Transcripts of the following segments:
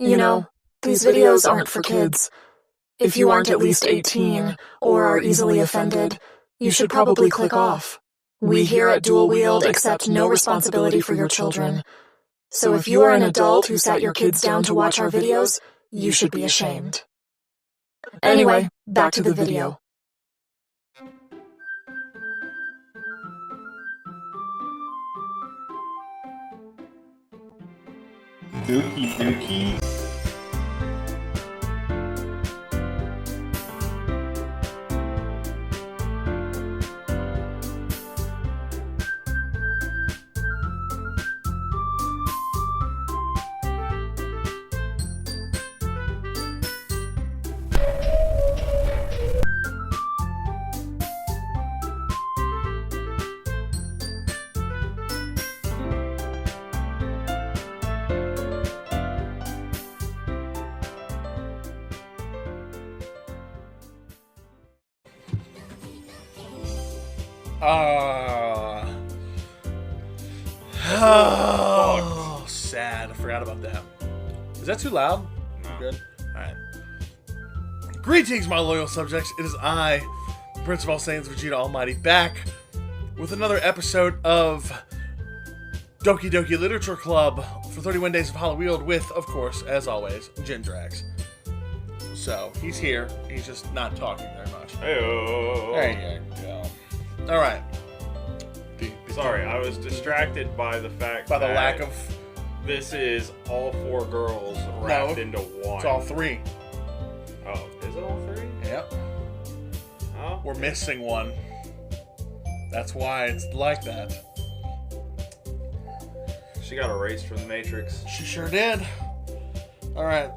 You know, these videos aren't for kids. If you aren't at least 18 or are easily offended, you should probably click off. We here at Dual Wield accept no responsibility for your children. So if you are an adult who sat your kids down to watch our videos, you should be ashamed. Anyway, back to the video. Doki. Oh, sad. I forgot about that. Is that too loud? No. Good? Alright. Greetings, my loyal subjects. It is I, Prince of All Saiyans Vegeta Almighty, back with another episode of Doki Doki Literature Club for 31 Days of Halloween with, of course, as always, JJJreact. So, he's here. He's just not talking very much. Hey-o. There you go. Alright. Sorry, I was distracted by the fact By the that lack of... this is all four girls wrapped into one. It's all three. Oh, is it all three? Yep. Oh. We're missing one. That's why it's like that. She got erased from the Matrix. She sure did. Alright,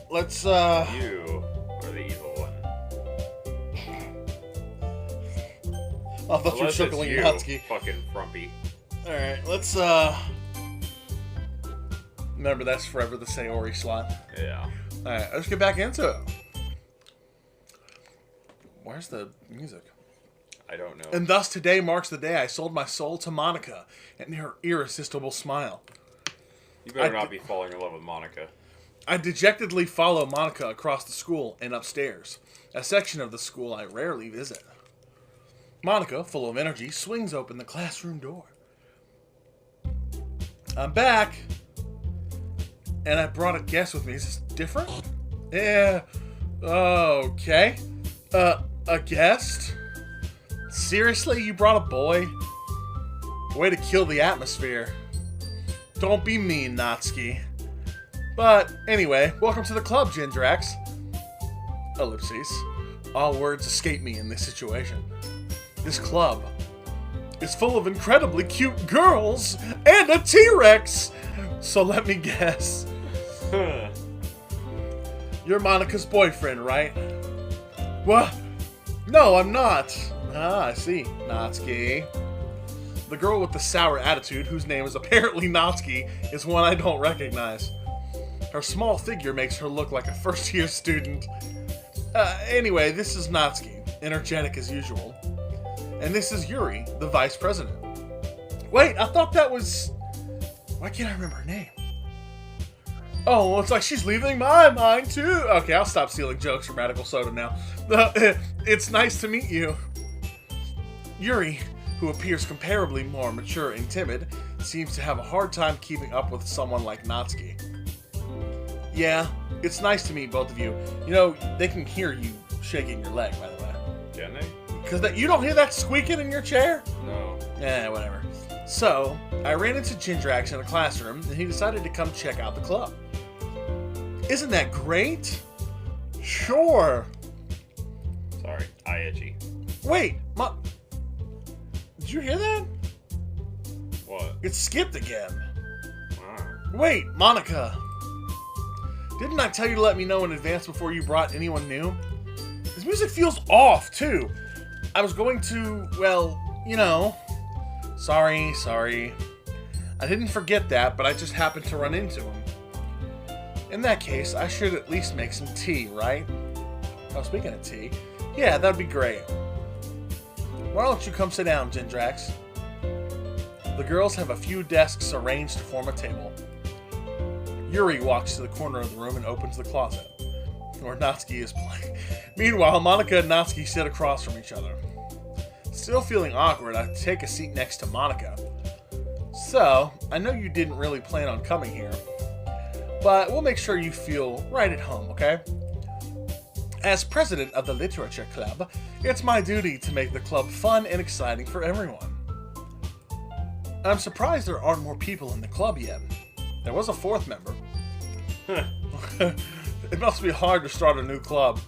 let's, You are the evil one. I thought you were Unless circling it's Natsuki. fucking frumpy. Alright, let's, remember, that's forever the Sayori slot. Yeah. Alright, let's get back into it. Where's the music? I don't know. And thus today marks the day I sold my soul to Monica and her irresistible smile. You better not be falling in love with Monica. I dejectedly follow Monica across the school and upstairs, a section of the school I rarely visit. Monica, full of energy, swings open the classroom door. I'm back, and I brought a guest with me. Is this different? Yeah, okay. A guest? Seriously, you brought a boy? Way to kill the atmosphere. Don't be mean, Natsuki. But, anyway, welcome to the club, JJJreact. Ellipses. All words escape me in this situation. This club is full of incredibly cute girls and a T-Rex! So let me guess. You're Monica's boyfriend, right? What? No, I'm not. Ah, I see. Natsuki. The girl with the sour attitude, whose name is apparently Natsuki, is one I don't recognize. Her small figure makes her look like a first-year student. Anyway, this is Natsuki, energetic as usual. And this is Yuri, the vice president. Wait, I thought that was... Why can't I remember her name? Oh, well, it's like she's leaving my mind, too. Okay, I'll stop stealing jokes from Radical Soda now. It's nice to meet you. Yuri, who appears comparably more mature and timid, seems to have a hard time keeping up with someone like Natsuki. Yeah, it's nice to meet both of you. You know, they can hear you shaking your leg, by the way. Can they? Because you don't hear that squeaking in your chair? No. Whatever. So, I ran into JJJreact in a classroom, and he decided to come check out the club. Isn't that great? Sure. Sorry, eye itchy. Wait, did you hear that? What? It skipped again. Ah. Wait, Monica. Didn't I tell you to let me know in advance before you brought anyone new? This music feels off, too. I was going to, well, you know. Sorry. I didn't forget that, but I just happened to run into him. In that case, I should at least make some tea, right? Oh, speaking of tea, yeah, that'd be great. Why don't you come sit down, JJJreact? The girls have a few desks arranged to form a table. Yuri walks to the corner of the room and opens the closet, where Natsuki is playing. Meanwhile, Monika and Natsuki sit across from each other. Still feeling awkward, I take a seat next to Monika. So, I know you didn't really plan on coming here, but we'll make sure you feel right at home, okay? As president of the literature club, it's my duty to make the club fun and exciting for everyone. I'm surprised there aren't more people in the club yet. There was a fourth member. It must be hard to start a new club.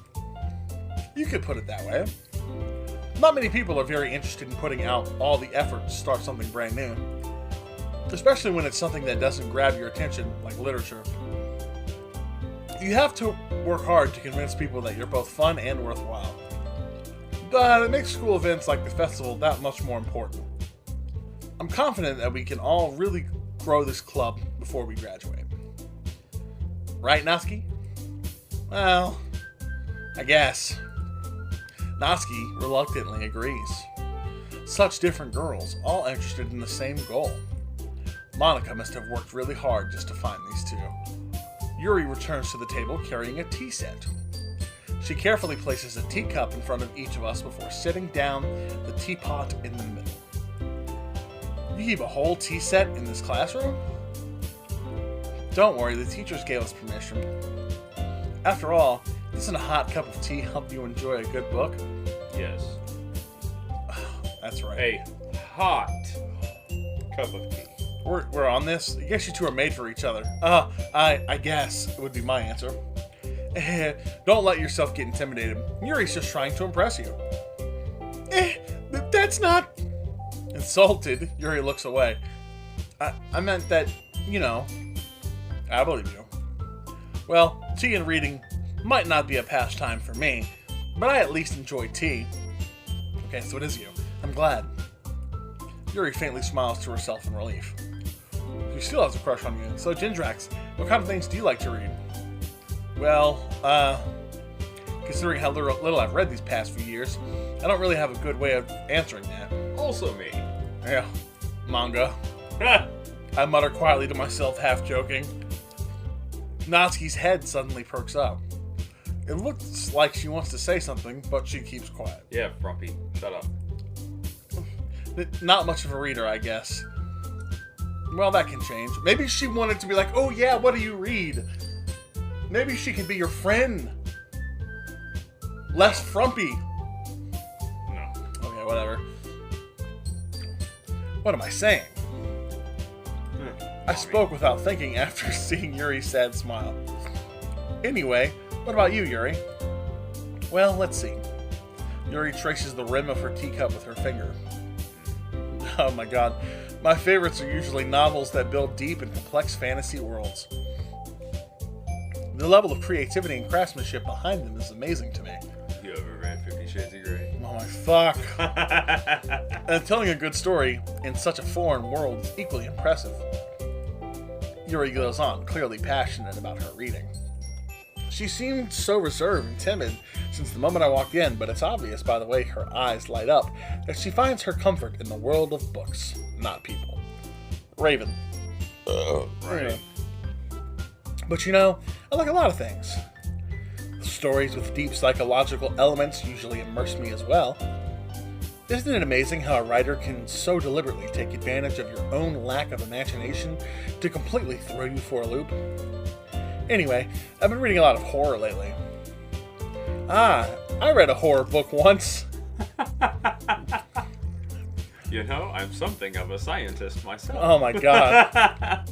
You could put it that way. Not many people are very interested in putting out all the effort to start something brand new. Especially when it's something that doesn't grab your attention, like literature. You have to work hard to convince people that you're both fun and worthwhile. But it makes school events like the festival that much more important. I'm confident that we can all really grow this club before we graduate. Right, Natsuki? Well, I guess. Natsuki reluctantly agrees. Such different girls, all interested in the same goal. Monika must have worked really hard just to find these two. Yuri returns to the table carrying a tea set. She carefully places a teacup in front of each of us before setting down the teapot in the middle. You keep a whole tea set in this classroom? Don't worry, the teachers gave us permission. After all, doesn't a hot cup of tea help you enjoy a good book? Yes. That's right. A hot cup of tea. We're on this? I guess you two are made for each other. I guess would be my answer. Don't let yourself get intimidated. Yuri's just trying to impress you. That's not... Insulted, Yuri looks away. I meant that, you know, I believe you. Well, tea and reading might not be a pastime for me, but I at least enjoy tea. Okay, so it is you. I'm glad. Yuri faintly smiles to herself in relief. She still has a crush on you. So, JJJreact, what kind of things do you like to read? Well, considering how little I've read these past few years, I don't really have a good way of answering that. Also me. Yeah, manga. I mutter quietly to myself, half joking. Natsuki's head suddenly perks up. It looks like she wants to say something, but she keeps quiet. Yeah, Frumpy. Shut up. Not much of a reader, I guess. Well, that can change. Maybe she wanted to be like, oh yeah, what do you read? Maybe she could be your friend. Less frumpy. No. Okay, whatever. What am I saying? I spoke without thinking after seeing Yuri's sad smile. Anyway, what about you, Yuri? Well, let's see. Yuri traces the rim of her teacup with her finger. Oh my god. My favorites are usually novels that build deep and complex fantasy worlds. The level of creativity and craftsmanship behind them is amazing to me. You ever read 50 Shades of Grey? Oh my fuck. And telling a good story in such a foreign world is equally impressive. Yuri goes on, clearly passionate about her reading. She seemed so reserved and timid since the moment I walked in, but it's obvious by the way her eyes light up that she finds her comfort in the world of books, not people. Raven. Right. But you know, I like a lot of things. Stories with deep psychological elements usually immerse me as well. Isn't it amazing how a writer can so deliberately take advantage of your own lack of imagination to completely throw you for a loop? Anyway, I've been reading a lot of horror lately. I read a horror book once. You know, I'm something of a scientist myself. Oh my god.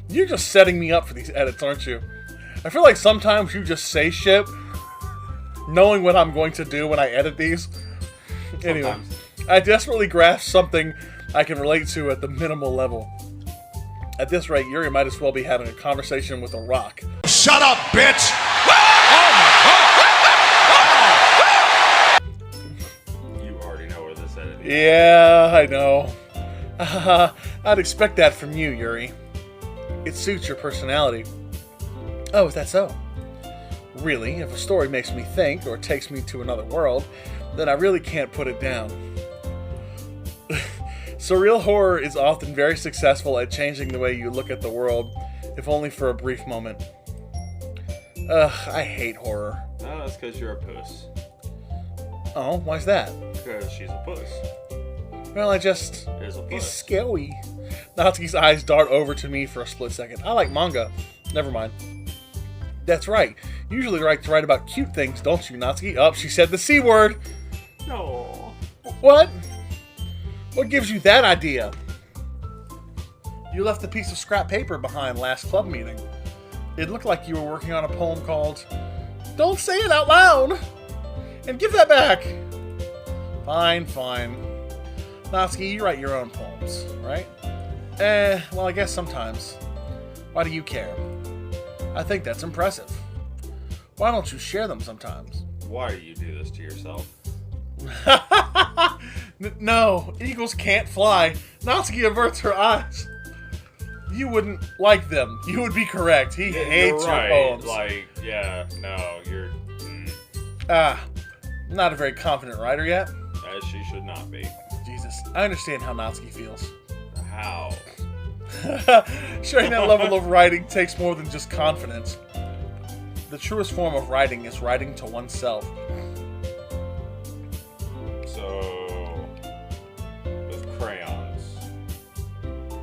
You're just setting me up for these edits, aren't you? I feel like sometimes you just say shit knowing what I'm going to do when I edit these. Anyway, Sometimes. I desperately grasp something I can relate to at the minimal level. At this rate, Yuri might as well be having a conversation with a rock. Shut up, bitch! You already know where this editing is. Yeah, I know. I'd expect that from you, Yuri. It suits your personality. Oh, is that so? Really, if a story makes me think or takes me to another world, then I really can't put it down. Surreal horror is often very successful at changing the way you look at the world, if only for a brief moment. Ugh, I hate horror. No, that's because you're a puss. Oh, why's that? Because she's a puss. Well, I just... Is a puss. He's scary. Natsuki's eyes dart over to me for a split second. I like manga. Never mind. That's right. You usually like to write about cute things, don't you, Natsuki? Oh, she said the C word. No. What? What gives you that idea? You left a piece of scrap paper behind last club meeting. It looked like you were working on a poem called Don't Say It Out Loud! And give that back! Fine, fine. Natsuki, you write your own poems, right? Well, I guess sometimes. Why do you care? I think that's impressive. Why don't you share them sometimes? Why do you do this to yourself? No, eagles can't fly. Natsuki averts her eyes. You wouldn't like them. You would be correct. He hates your poems. Like, yeah, no, you're... Not a very confident writer yet. As she should not be. Jesus, I understand how Natsuki feels. How? Sharing that level of writing takes more than just confidence. The truest form of writing is writing to oneself. So, with crayons,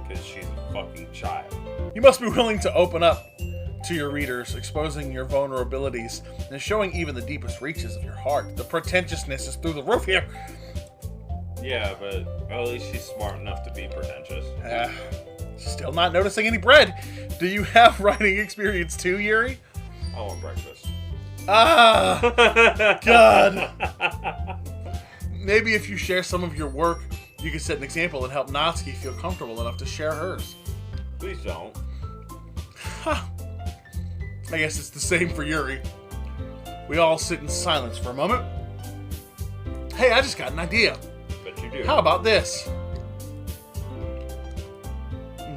because she's a fucking child. You must be willing to open up to your readers, exposing your vulnerabilities and showing even the deepest reaches of your heart. The pretentiousness is through the roof here. Yeah, but at least she's smart enough to be pretentious. Still not noticing any bread. Do you have writing experience too, Yuri? I want breakfast. God. Maybe if you share some of your work, you can set an example and help Natsuki feel comfortable enough to share hers. Please don't. I guess it's the same for Yuri. We all sit in silence for a moment. Hey, I just got an idea. Bet you do. How about this?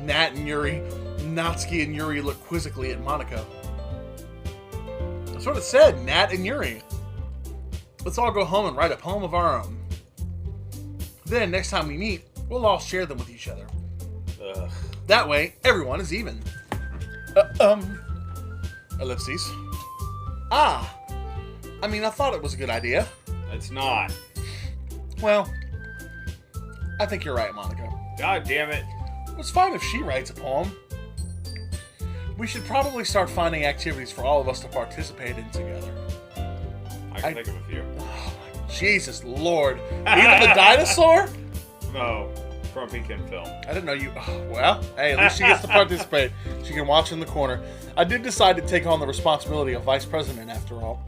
Nat and Yuri, Natsuki and Yuri look quizzically at Monaco. That's what it said, Nat and Yuri. Let's all go home and write a poem of our own. Then, next time we meet, we'll all share them with each other. Ugh. That way, everyone is even. Ellipses. I thought it was a good idea. It's not. Well, I think you're right, Monaco. God damn it. It's fine if she writes a poem. We should probably start finding activities for all of us to participate in together. I can think of a few. Oh, Jesus Lord. Even the dinosaur? No. Grumpy can film. I didn't know you... Oh, well, hey, at least she gets to participate. She can watch in the corner. I did decide to take on the responsibility of vice president, after all.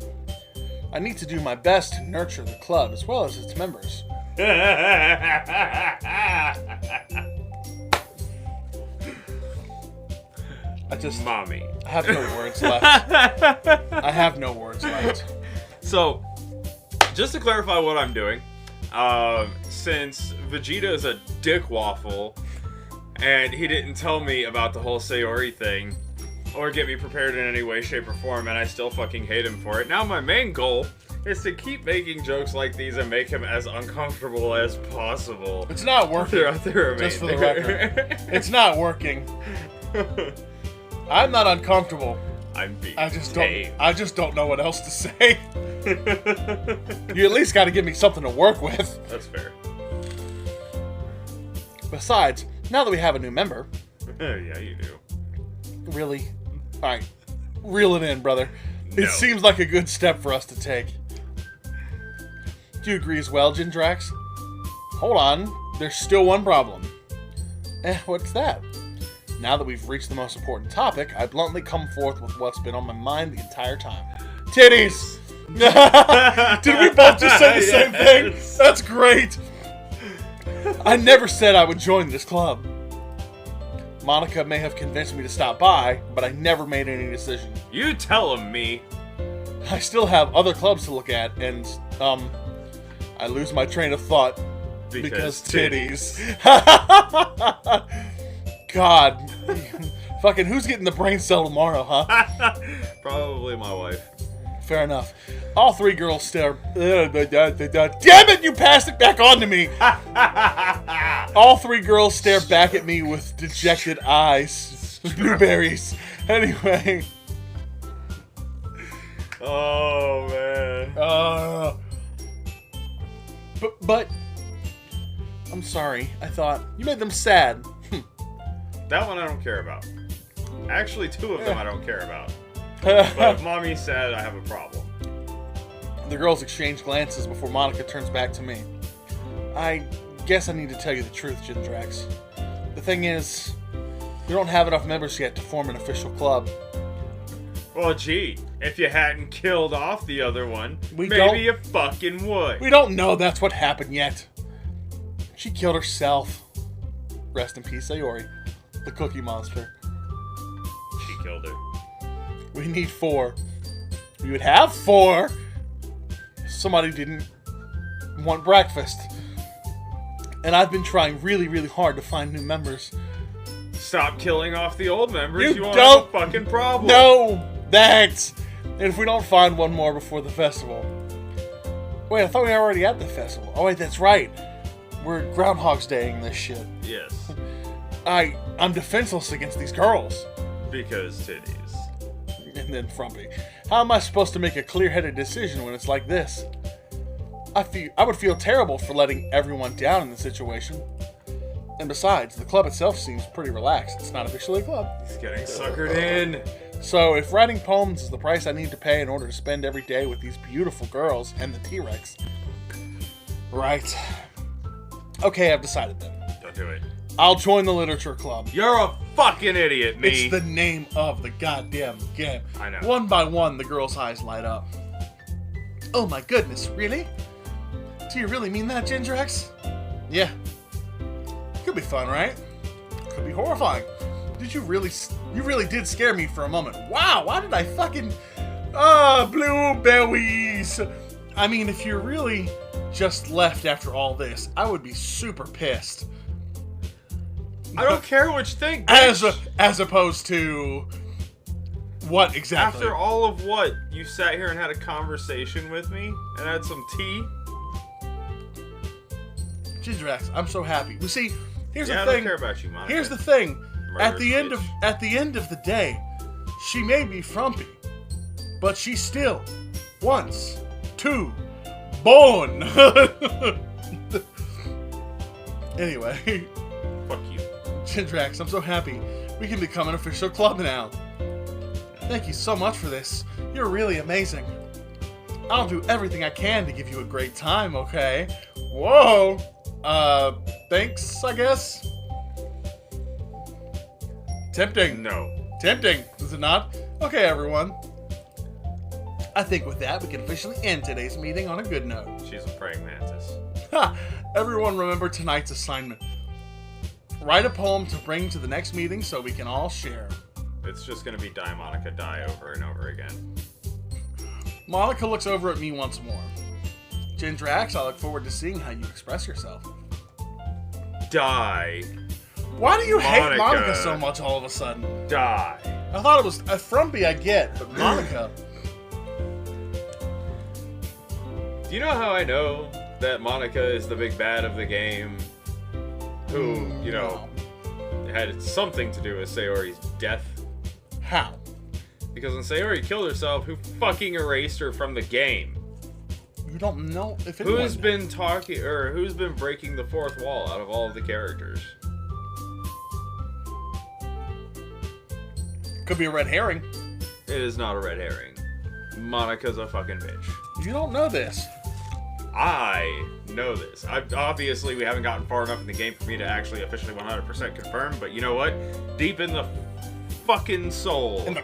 I need to do my best to nurture the club as well as its members. Mommy. I have no words left. I have no words left. So, just to clarify what I'm doing, since Vegeta is a dick waffle, and he didn't tell me about the whole Sayori thing, or get me prepared in any way, shape, or form, and I still fucking hate him for it, now my main goal is to keep making jokes like these and make him as uncomfortable as possible. It's not working. Throughout the remainder. Just for the record. It's not working. I'm not uncomfortable. I'm being I just don't know what else to say. You at least got to give me something to work with. That's fair. Besides, now that we have a new member... Yeah, you do. Really? Alright. Reel it in, brother. No. It seems like a good step for us to take. Do you agree as well, JJJreact? Hold on. There's still one problem. What's that? Now that we've reached the most important topic, I bluntly come forth with what's been on my mind the entire time. Titties! Did we both just say the same thing? That's great! I never said I would join this club. Monica may have convinced me to stop by, but I never made any decision. You telling me? I still have other clubs to look at, and, I lose my train of thought. Because titties. God. Fucking who's getting the brain cell tomorrow, huh? Probably my wife. Fair enough. All three girls stare. Damn it, you passed it back on to me! All three girls stare back at me with dejected eyes. Blueberries. Anyway. Oh, man. But I'm sorry. I thought you made them sad. That one I don't care about. Actually, two of them I don't care about. But if Mommy's sad, I have a problem. The girls exchange glances before Monica turns back to me. I guess I need to tell you the truth, JJJreact. The thing is, we don't have enough members yet to form an official club. Well, gee, if you hadn't killed off the other one, maybe you fucking would. We don't know that's what happened yet. She killed herself. Rest in peace, Sayori, the cookie monster. She killed her. We need 4. We would have 4. Somebody didn't want breakfast. And I've been trying really, really hard to find new members. Stop killing off the old members. You won't don't have a fucking problem. No, thanks. And if we don't find one more before the festival. Wait, I thought we were already at the festival. Oh wait, that's right. We're Groundhog's Daying this shit. Yes. I'm defenseless against these girls. Because titties. And then Frumpy. How am I supposed to make a clear-headed decision when it's like this? I would feel terrible for letting everyone down in the situation. And besides, the club itself seems pretty relaxed. It's not officially a club. He's getting suckered in. So if writing poems is the price I need to pay in order to spend every day with these beautiful girls and the T-Rex. Right. Okay, I've decided then. Don't do it. I'll join the literature club. You're a fucking idiot, me. It's the name of the goddamn game. I know. One by one, the girl's eyes light up. Oh my goodness, really? Do you really mean that, JJJreact? Yeah. Could be fun, right? Could be horrifying. You really did scare me for a moment. Wow, why did I fucking... blueberries! I mean, if you're really just left after all this, I would be super pissed. I don't care what you think, bitch. As opposed to... What exactly? After all of what? You sat here and had a conversation with me and had some tea? JJJreact, I'm so happy. You see, here's the thing. I don't care about you, Monica. Here's the thing. At the end bitch. of the day, she may be frumpy, but she's still once, two, born. Anyway. Fuck you. JJJreact, I'm so happy. We can become an official club now. Thank you so much for this. You're really amazing. I'll do everything I can to give you a great time, okay? Whoa. Thanks, I guess? Tempting. No. Tempting, is it not? Okay, everyone. I think with that, we can officially end today's meeting on a good note. She's a praying mantis. Ha! Everyone remember tonight's assignment. Write a poem to bring to the next meeting so we can all share. It's just gonna be die, Monica, die over and over again. Monica looks over at me once more. JJJreact, I look forward to seeing how you express yourself. Die. Why do you hate Monica so much all of a sudden? Die. I thought it was a frumpy I get, but Monica... Do you know how I know that Monica is the big bad of the game? Who, you know, had something to do with Sayori's death? How? Because when Sayori killed herself, who fucking erased her from the game? You don't know if anyone... Who's been talking, or who's been breaking the fourth wall out of all of the characters? Could be a red herring. It is not a red herring. Monica's a fucking bitch. You don't know this. I know this. Obviously, we haven't gotten far enough in the game for me to actually officially 100% confirm, but you know what? Deep in the fucking soul. In the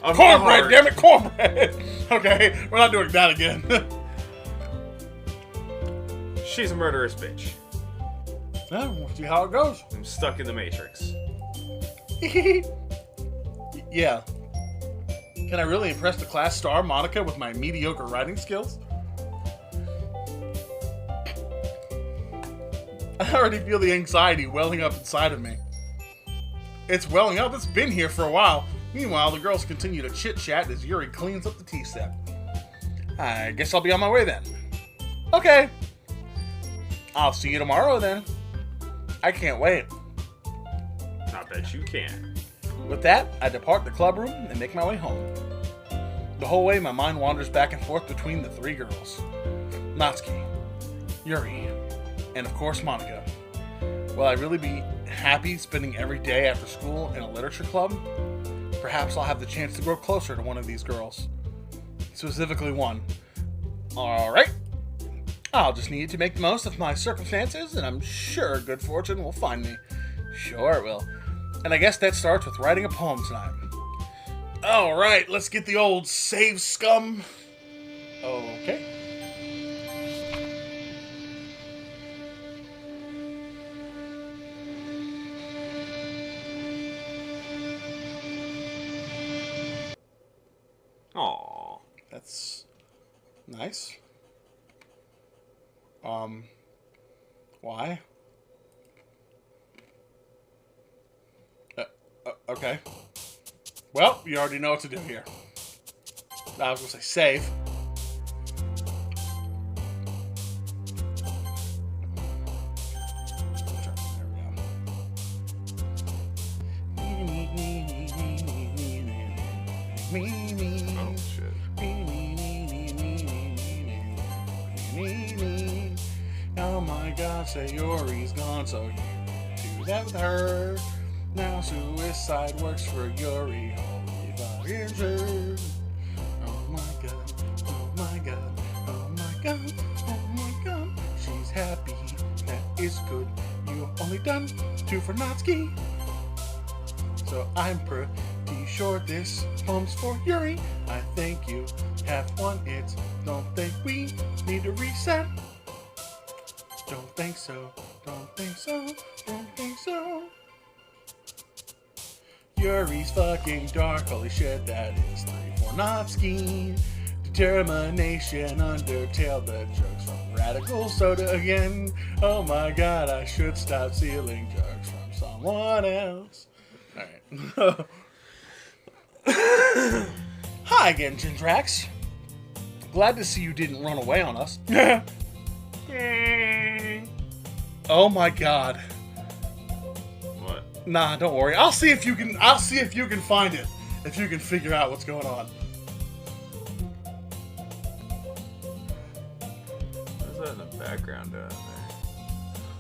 cornbread, damn it, cornbread. Okay, we're not doing that again. She's a murderous bitch. Yeah, we'll see how it goes. I'm stuck in the Matrix. Yeah. Can I really impress the class star Monica with my mediocre writing skills? I already feel the anxiety welling up inside of me. It's welling up, it's been here for a while. Meanwhile, the girls continue to chit-chat as Yuri cleans up the tea set. I guess I'll be on my way then. Okay. I'll see you tomorrow then. I can't wait. I bet you can. With that, I depart the club room and make my way home. The whole way, my mind wanders back and forth between the three girls. Natsuki, Yuri, and of course Monica. Will I really be happy spending every day after school in a literature club? Perhaps I'll have the chance to grow closer to one of these girls. Specifically one. Alright. I'll just need to make the most of my circumstances, and I'm sure good fortune will find me. Sure it will. And I guess that starts with writing a poem tonight. Alright, let's get the old save scum. Okay. Aww. That's nice. Why? Okay. Well, you already know what to do here. I was gonna say save. Oh, shit. Oh my god, Sayori's gone, so you do that with her. Now suicide works for Yuri. Holy fire. Oh my god, oh my god, oh my god, oh my god. She's happy, that is good. You only done 2 for Natsuki. So I'm pretty sure this poem's for Yuri. I think you have won it. Don't think we need to reset. Don't think so, don't think so, don't think so. Yuri's fucking dark, holy shit, that is 3 for Natsuki. Determination, Undertale, the jokes from Radical Soda again. Oh my god, I should stop stealing jokes from someone else. Alright. Hi again, JJJreact. Glad to see you didn't run away on us. Oh my god. What? Nah, don't worry. I'll see if you can find it. If you can figure out what's going on. What's that in the background down there?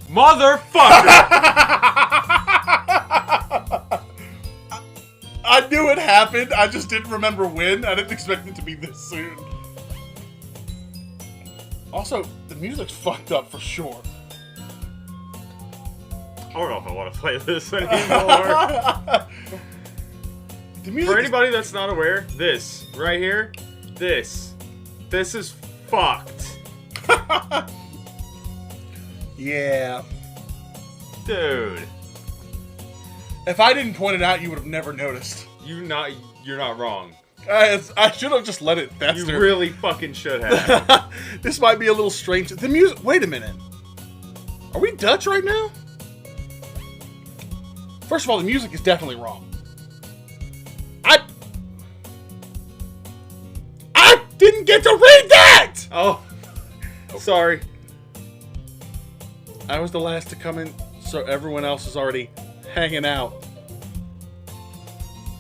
Motherfucker! I knew it happened. I just didn't remember when. I didn't expect it to be this soon. Also, the music's fucked up for sure. I don't know if I want to play this anymore. The music For anybody that's not aware, this right here, this is fucked. Yeah. Dude. If I didn't point it out, you would have never noticed. You're not wrong. I should have just let it fester. You really fucking should have. This might be a little strange. The music. Wait a minute. Are we Dutch right now? First of all, the music is definitely wrong. I didn't get to read that! Oh. Sorry. I was the last to come in, so everyone else is already hanging out.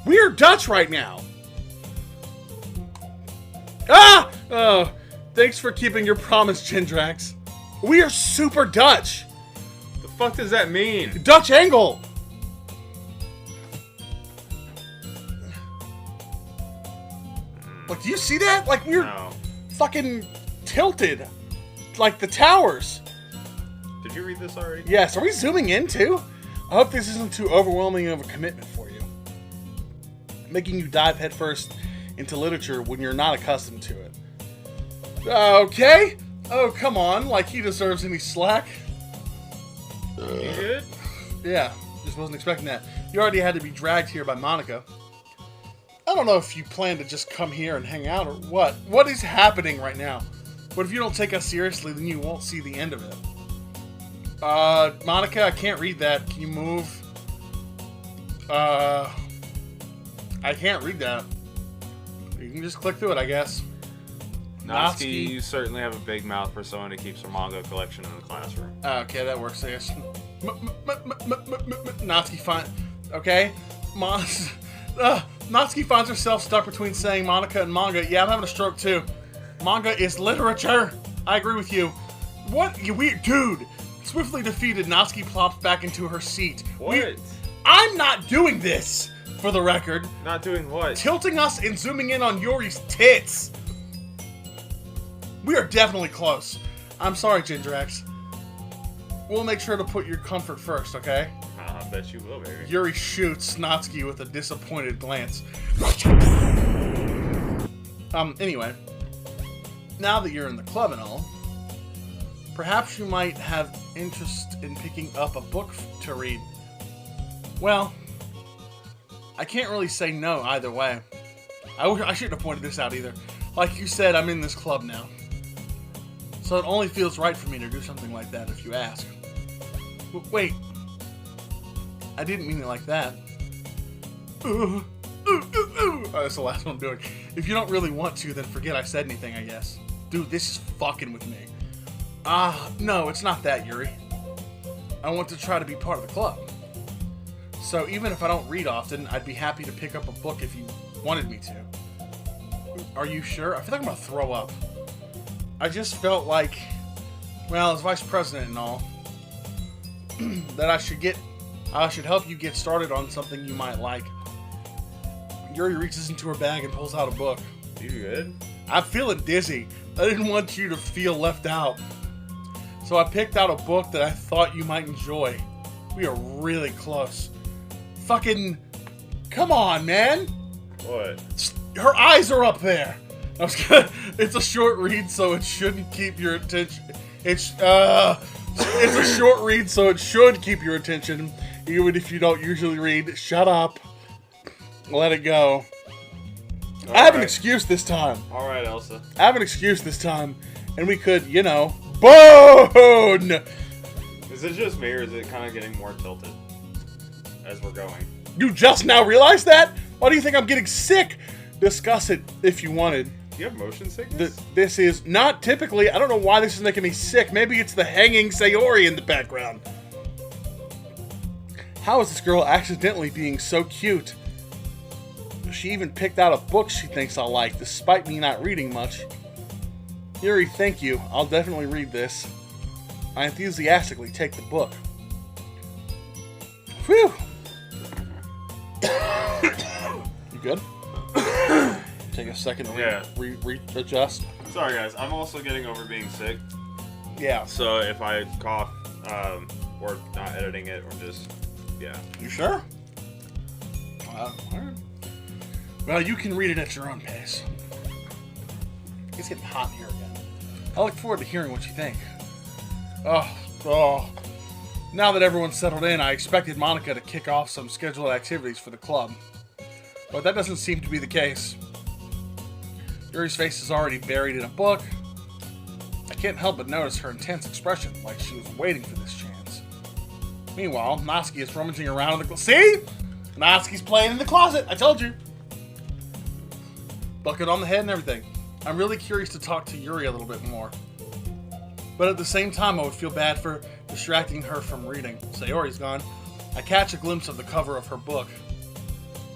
We're Dutch right now. Ah! Oh, thanks for keeping your promise, JJJreact. We are super Dutch. The fuck does that mean? Dutch angle. Like, do you see that? Like, we're fucking tilted. Like the towers. Did you read this already? Yes. Are we zooming in too? I hope this isn't too overwhelming of a commitment for you. Making you dive headfirst into literature when you're not accustomed to it. Okay. Oh, come on. Like he deserves any slack. You good? Yeah. Just wasn't expecting that. You already had to be dragged here by Monica. I don't know if you plan to just come here and hang out or what. What is happening right now? But if you don't take us seriously, then you won't see the end of it. Monica, I can't read that. Can you move? I can't read that. You can just click through it, I guess. Natsuki, you certainly have a big mouth for someone who keeps her manga collection in the classroom. Okay, that works, I guess. Natsuki finds... Okay? Natsuki finds herself stuck between saying Monica and manga. Yeah, I'm having a stroke, too. Manga is literature. I agree with you. What? You weird... Dude! Swiftly defeated, Natsuki plops back into her seat. What? I'm not doing this, for the record. Not doing what? Tilting us and zooming in on Yuri's tits. We are definitely close. I'm sorry, JJJreact. We'll make sure to put your comfort first, okay? I bet you will, baby. Yuri shoots Natsuki with a disappointed glance. Anyway. Now that you're in the club and all, perhaps you might have interest in picking up a book to read. Well, I can't really say no either way. I shouldn't have pointed this out either. Like you said, I'm in this club now. So it only feels right for me to do something like that if you ask. Wait. I didn't mean it like that. Oh, that's the last one I'm doing. If you don't really want to, then forget I said anything, I guess. Dude, this is fucking with me. No, it's not that, Yuri. I want to try to be part of the club. So even if I don't read often, I'd be happy to pick up a book if you wanted me to. Are you sure? I feel like I'm gonna throw up. I just felt like, well, as vice president and all, that I should help you get started on something you might like. Yuri reaches into her bag and pulls out a book. You good? I'm feeling dizzy. I didn't want you to feel left out. So I picked out a book that I thought you might enjoy. We are really close. Fucking, come on, man. What? Her eyes are up there. It's a short read, so it shouldn't keep your attention. It's a short read, so it should keep your attention, even if you don't usually read. Shut up. Let it go. I have an excuse this time. All right, Elsa. I have an excuse this time, and we could, bone! Is it just me, or is it kind of getting more tilted as we're going? You just now realized that? Why do you think I'm getting sick? Discuss it if you wanted. Do you have motion sickness? This is not typically. I don't know why this is making me sick. Maybe it's the hanging Sayori in the background. How is this girl accidentally being so cute? She even picked out a book she thinks I'll like, despite me not reading much. Yuri, thank you. I'll definitely read this. I enthusiastically take the book. Whew! You good? Take a second to readjust. Sorry, guys. I'm also getting over being sick. Yeah. So if I cough, or not editing it, or just, yeah. You sure? Alright. Well, you can read it at your own pace. It's getting hot in here again. I look forward to hearing what you think. Oh. Now that everyone's settled in, I expected Monica to kick off some scheduled activities for the club. But that doesn't seem to be the case. Yuri's face is already buried in a book. I can't help but notice her intense expression, like she was waiting for this chance. Meanwhile, Natsuki is rummaging around in the closet. See? Natsuki's playing in the closet, I told you. Bucket on the head and everything. I'm really curious to talk to Yuri a little bit more. But at the same time, I would feel bad for distracting her from reading. Sayori's gone. I catch a glimpse of the cover of her book.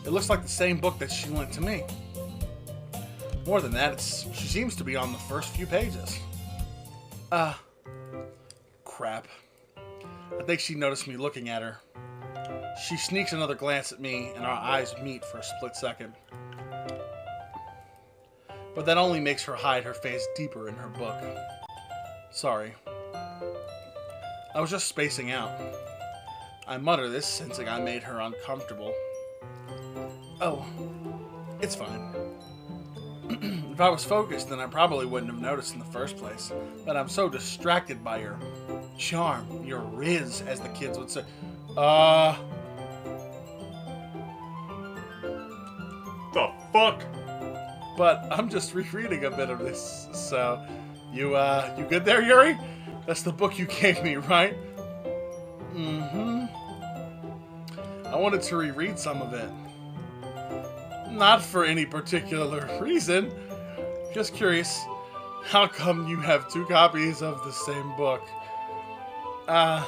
It looks like the same book that she lent to me. More than that, she seems to be on the first few pages. Crap. I think she noticed me looking at her. She sneaks another glance at me, and our eyes meet for a split second. But that only makes her hide her face deeper in her book. Sorry. I was just spacing out. I mutter this, sensing I made her uncomfortable. Oh, it's fine. If I was focused, then I probably wouldn't have noticed in the first place. But I'm so distracted by your charm, your riz, as the kids would say. The fuck? But I'm just rereading a bit of this, so... You good there, Yuri? That's the book you gave me, right? Mm-hmm. I wanted to reread some of it. Not for any particular reason. Just curious. How come you have 2 copies of the same book? Well,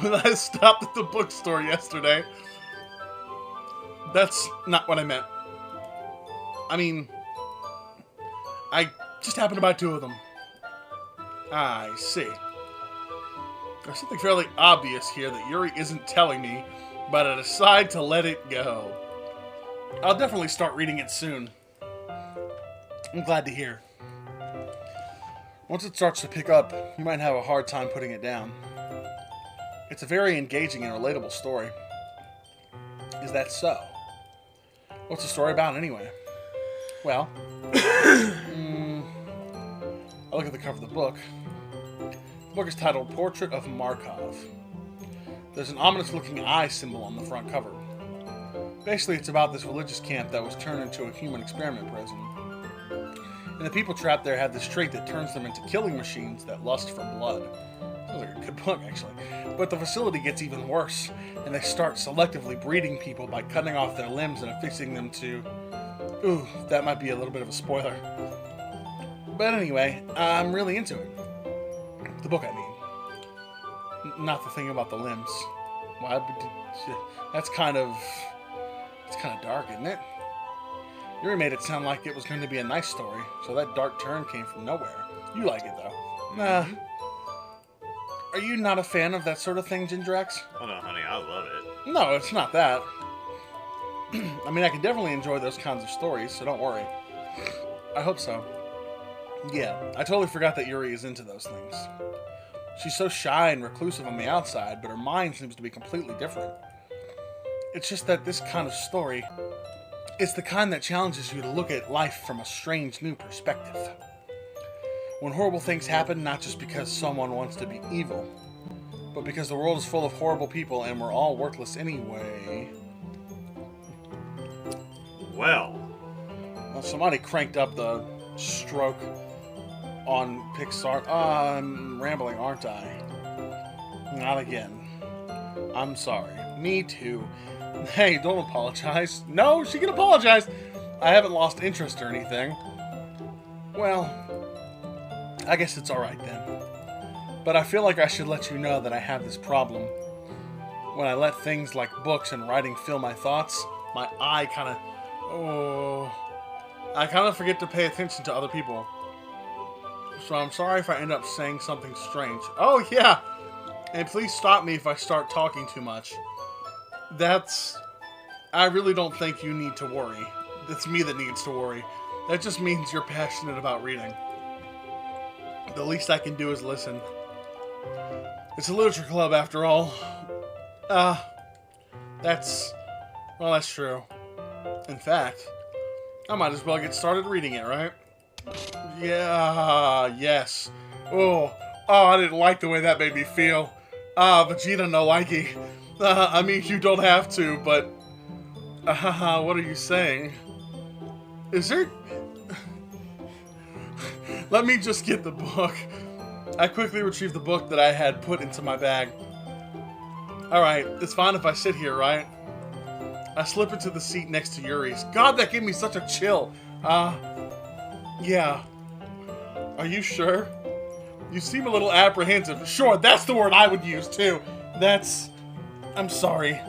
when I stopped at the bookstore yesterday, that's not what I meant. I mean, I just happened to buy 2 of them. I see. There's something fairly obvious here that Yuri isn't telling me, but I decide to let it go. I'll definitely start reading it soon. I'm glad to hear. Once it starts to pick up, you might have a hard time putting it down. It's a very engaging and relatable story. Is that so? What's the story about anyway? Well, I look at the cover of the book. The book is titled Portrait of Markov. There's an ominous-looking eye symbol on the front cover. Basically, it's about this religious camp that was turned into a human experiment prison. And the people trapped there have this trait that turns them into killing machines that lust for blood. Sounds like a good book, actually. But the facility gets even worse, and they start selectively breeding people by cutting off their limbs and affixing them to... Ooh, that might be a little bit of a spoiler. But anyway, I'm really into it. The book, I mean. Not the thing about the limbs. Why? That's kind of... It's kind of dark, isn't it? Yuri made it sound like it was going to be a nice story, so that dark turn came from nowhere. You like it, though. Are you not a fan of that sort of thing, JJJreact? Oh no, honey, I love it. No, it's not that. I mean, I can definitely enjoy those kinds of stories, so don't worry. I hope so. Yeah, I totally forgot that Yuri is into those things. She's so shy and reclusive on the outside, but her mind seems to be completely different. It's just that this kind of story, it's the kind that challenges you to look at life from a strange new perspective. When horrible things happen, not just because someone wants to be evil, but because the world is full of horrible people and we're all worthless anyway. Well, Somebody cranked up the stroke on Pixar. I'm rambling, aren't I? Not again. I'm sorry. Me too. Hey, don't apologize. No, she can apologize. I haven't lost interest or anything. Well, I guess it's alright then. But I feel like I should let you know that I have this problem. When I let things like books and writing fill my thoughts, my eye I kind of forget to pay attention to other people. So I'm sorry if I end up saying something strange. Oh, yeah! And please stop me if I start talking too much. I really don't think you need to worry. It's me that needs to worry. That just means you're passionate about reading. The least I can do is listen. It's a literature club, after all. That's true. In fact, I might as well get started reading it, right? Yeah, yes. Oh, I didn't like the way that made me feel. Vegeta no likey. I mean, you don't have to, but... what are you saying? Is there... Let me just get the book. I quickly retrieved the book that I had put into my bag. Alright, it's fine if I sit here, right? I slip into the seat next to Yuri's. God, that gave me such a chill. Yeah. Are you sure? You seem a little apprehensive. Sure, that's the word I would use, too. I'm sorry.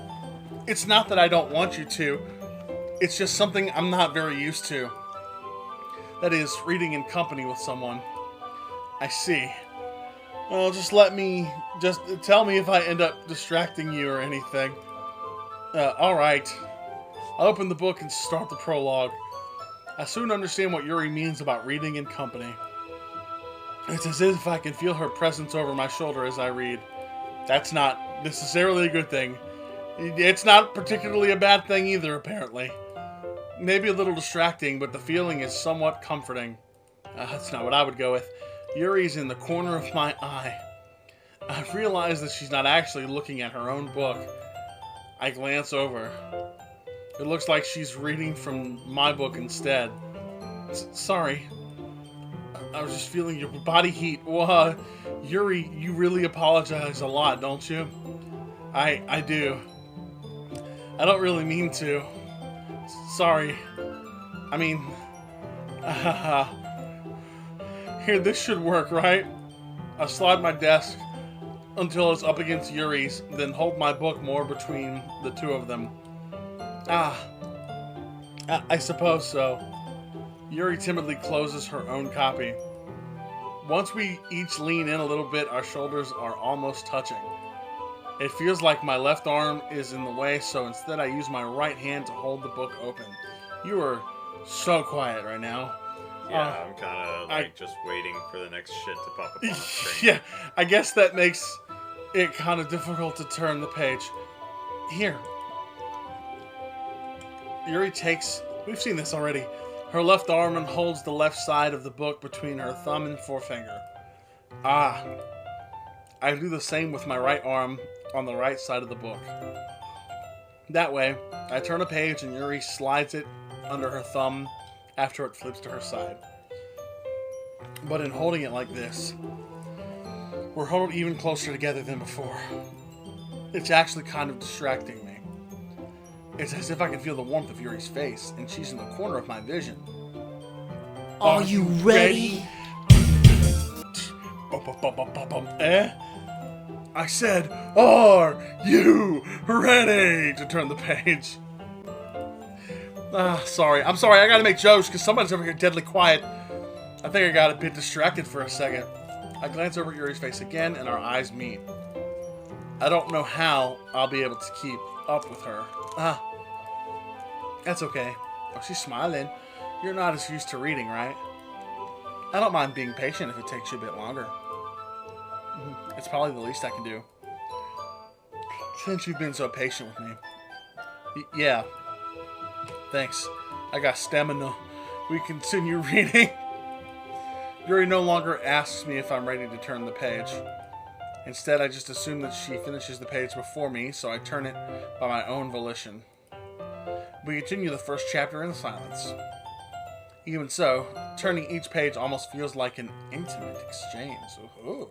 It's not that I don't want you to. It's just something I'm not very used to. That is, reading in company with someone. I see. Well, just tell me if I end up distracting you or anything. Alright. I open the book and start the prologue. I soon understand what Yuri means about reading in company. It's as if I can feel her presence over my shoulder as I read. That's not necessarily a good thing. It's not particularly a bad thing either, apparently. Maybe a little distracting, but the feeling is somewhat comforting. That's not what I would go with. Yuri's in the corner of my eye. I've realized that she's not actually looking at her own book. I glance over. It looks like she's reading from my book instead. Sorry. I was just feeling your body heat. Whoa, Yuri, you really apologize a lot, don't you? I do. I don't really mean to. Sorry. I mean, Here, this should work, right? I slide my desk until it's up against Yuri's, then hold my book more between the two of them. I suppose so. Yuri timidly closes her own copy. Once we each lean in a little bit, our shoulders are almost touching. It feels like my left arm is in the way, so instead I use my right hand to hold the book open. You are so quiet right now. Yeah, I'm kind of like just waiting for the next shit to pop up on the screen. Yeah, I guess that makes it kind of difficult to turn the page. Here. Yuri takes, we've seen this already, her left arm and holds the left side of the book between her thumb and forefinger. I do the same with my right arm on the right side of the book. That way, I turn a page and Yuri slides it under her thumb after it flips to her side. But in holding it like this, we're huddled even closer together than before. It's actually kind of distracting me. It's as if I can feel the warmth of Yuri's face, and she's in the corner of my vision. Are you ready? I said, are you ready to turn the page? Sorry. I'm sorry, I gotta make jokes because somebody's over here deadly quiet. I think I got a bit distracted for a second. I glance over at Yuri's face again and our eyes meet. I don't know how I'll be able to keep up with her. That's okay. Oh, she's smiling. You're not as used to reading, right? I don't mind being patient if it takes you a bit longer. It's probably the least I can do. Since you've been so patient with me. Yeah. Thanks. I got stamina. We continue reading. Yuri no longer asks me if I'm ready to turn the page. Instead, I just assume that she finishes the page before me, so I turn it by my own volition. We continue the first chapter in silence. Even so, turning each page almost feels like an intimate exchange. Ooh.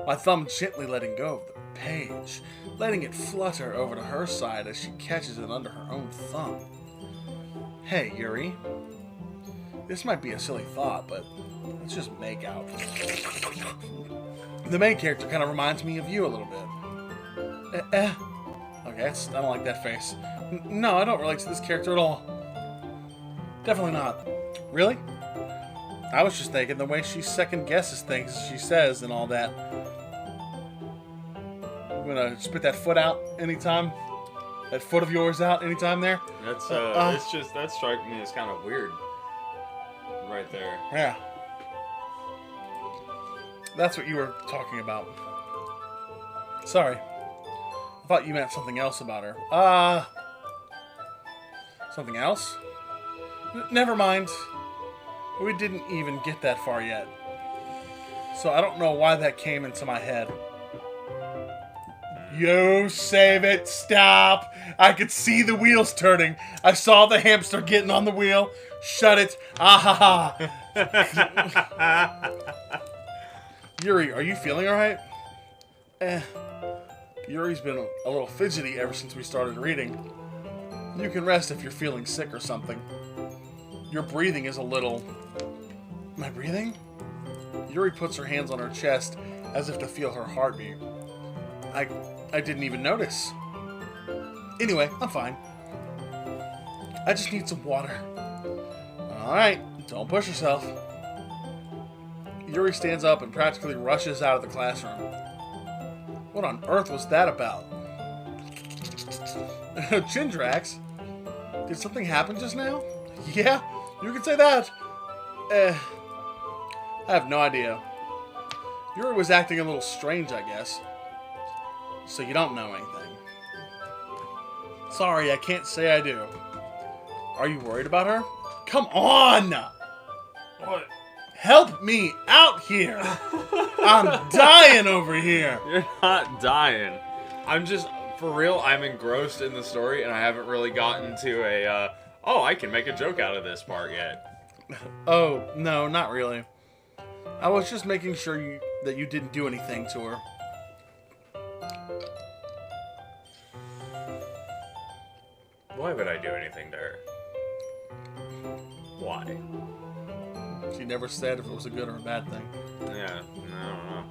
My thumb gently letting go of the page, letting it flutter over to her side as she catches it under her own thumb. Hey, Yuri. This might be a silly thought, but let's just make out. The main character kind of reminds me of you a little bit. Okay, I don't like that face. No, I don't relate to this character at all. Definitely not. Really? I was just thinking the way she second guesses things she says and all that. I'm gonna spit that foot out anytime. That foot of yours out anytime there. That's it's just that struck me as kind of weird. Right there. Yeah. That's what you were talking about. Sorry. I thought you meant something else about her. Something else? Never mind. We didn't even get that far yet. So I don't know why that came into my head. You save it. Stop. I could see the wheels turning. I saw the hamster getting on the wheel. Shut it. Ah ha ha. Yuri, are you feeling alright? Yuri's been a little fidgety ever since we started reading. You can rest if you're feeling sick or something. Your breathing is a little... Am I breathing? Yuri puts her hands on her chest as if to feel her heartbeat. I didn't even notice. Anyway, I'm fine. I just need some water. Alright, don't push yourself. Yuri stands up and practically rushes out of the classroom. What on earth was that about? Jindrax? Did something happen just now? Yeah, you can say that. I have no idea. Yuri was acting a little strange, I guess. So you don't know anything. Sorry, I can't say I do. Are you worried about her? Come on! What? Help me out here! I'm dying over here! You're not dying. I'm just, for real, I'm engrossed in the story, and I haven't really gotten to a, oh, I can make a joke out of this part yet. Oh, no, not really. I was just making sure that you didn't do anything to her. Why would I do anything to her? Why? She never said if it was a good or a bad thing. Yeah, I don't know.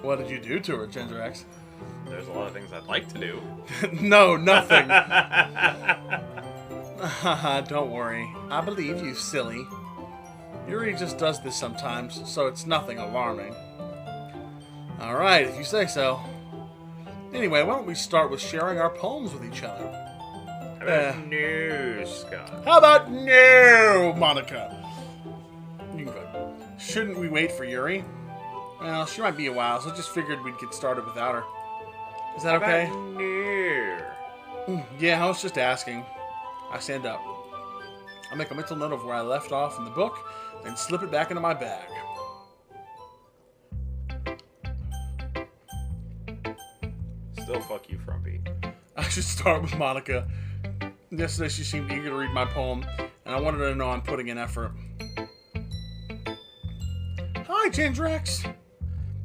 What did you do to her, JJJreact? There's a lot of things I'd like to do. No, nothing. Don't worry. I believe you, silly. Yuri just does this sometimes, so it's nothing alarming. Alright, if you say so. Anyway, why don't we start with sharing our poems with each other? How about no, Scott? How about no, Monica? You can go. Shouldn't we wait for Yuri? Well, she might be a while, so I just figured we'd get started without her. Is that okay? No. Yeah, I was just asking. I stand up. I make a mental note of where I left off in the book, then slip it back into my bag. Still fuck you, Frumpy. I should start with Monica. Yesterday she seemed eager to read my poem, and I wanted her to know I'm putting in effort. Hi, JJJreact.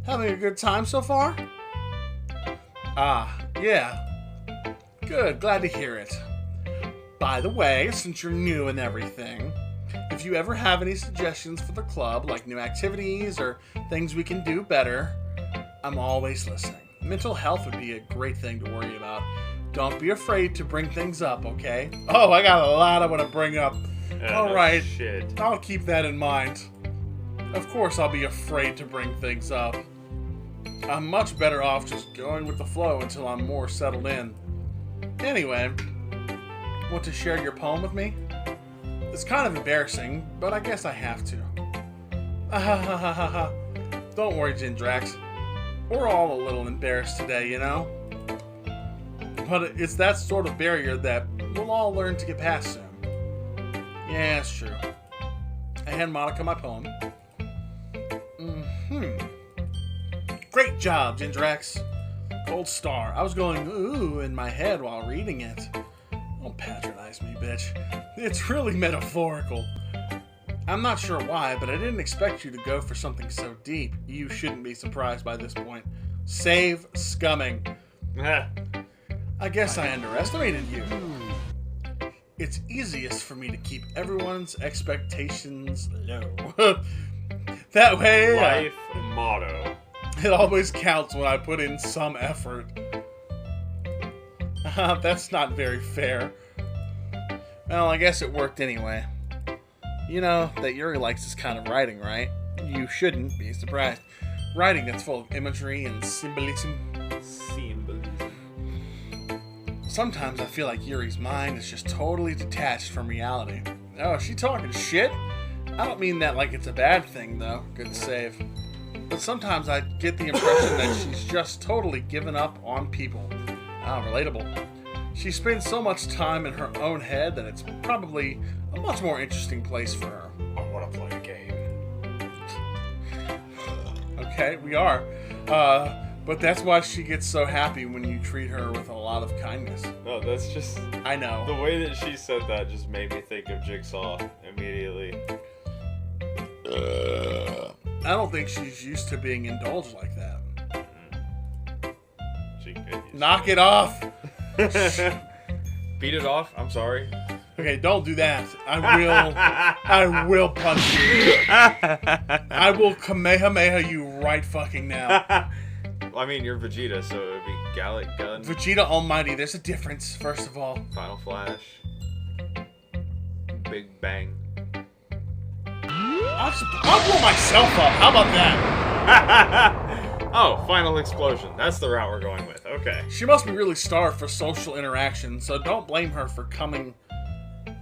Having a good time so far? Ah, yeah. Good, glad to hear it. By the way, since you're new and everything, if you ever have any suggestions for the club, like new activities or things we can do better, I'm always listening. Mental health would be a great thing to worry about. Don't be afraid to bring things up, okay? Oh, I got a lot I want to bring up. Alright, Shit. I'll keep that in mind. Of course I'll be afraid to bring things up. I'm much better off just going with the flow until I'm more settled in. Anyway, want to share your poem with me? It's kind of embarrassing, but I guess I have to. Don't worry, JJJreact. We're all a little embarrassed today, you know? But it's that sort of barrier that we'll all learn to get past soon. Yeah, it's true. I hand Monica my poem. Great job, JJJreact. Gold star. I was going ooh in my head while reading it. Don't patronize me, bitch. It's really metaphorical. I'm not sure why, but I didn't expect you to go for something so deep. You shouldn't be surprised by this point. Save scumming. I guess I underestimated you. It's easiest for me to keep everyone's expectations low. That way... Life motto. It always counts when I put in some effort. That's not very fair. Well, I guess it worked anyway. You know that Yuri likes this kind of writing, right? You shouldn't be surprised. Writing that's full of imagery and symbolism. Sometimes I feel like Yuri's mind is just totally detached from reality. Oh, is she talking shit? I don't mean that like it's a bad thing, though. Good save. But sometimes I get the impression that she's just totally given up on people. Relatable. She spends so much time in her own head that it's probably a much more interesting place for her. I want to play a game. Okay, we are. But that's why she gets so happy when you treat her with a lot of kindness. No, that's just... I know. The way that she said that just made me think of Jigsaw immediately. I don't think she's used to being indulged like that. She could use Knock it off! Beat it off? I'm sorry. Okay, don't do that. I will punch you. I will Kamehameha you right fucking now. I mean, you're Vegeta, so it would be Gallic Gun. Vegeta Almighty, there's a difference, first of all. Final Flash. Big Bang. I'll blow myself up. How about that? Oh, Final Explosion. That's the route we're going with. Okay. She must be really starved for social interaction, so don't blame her for coming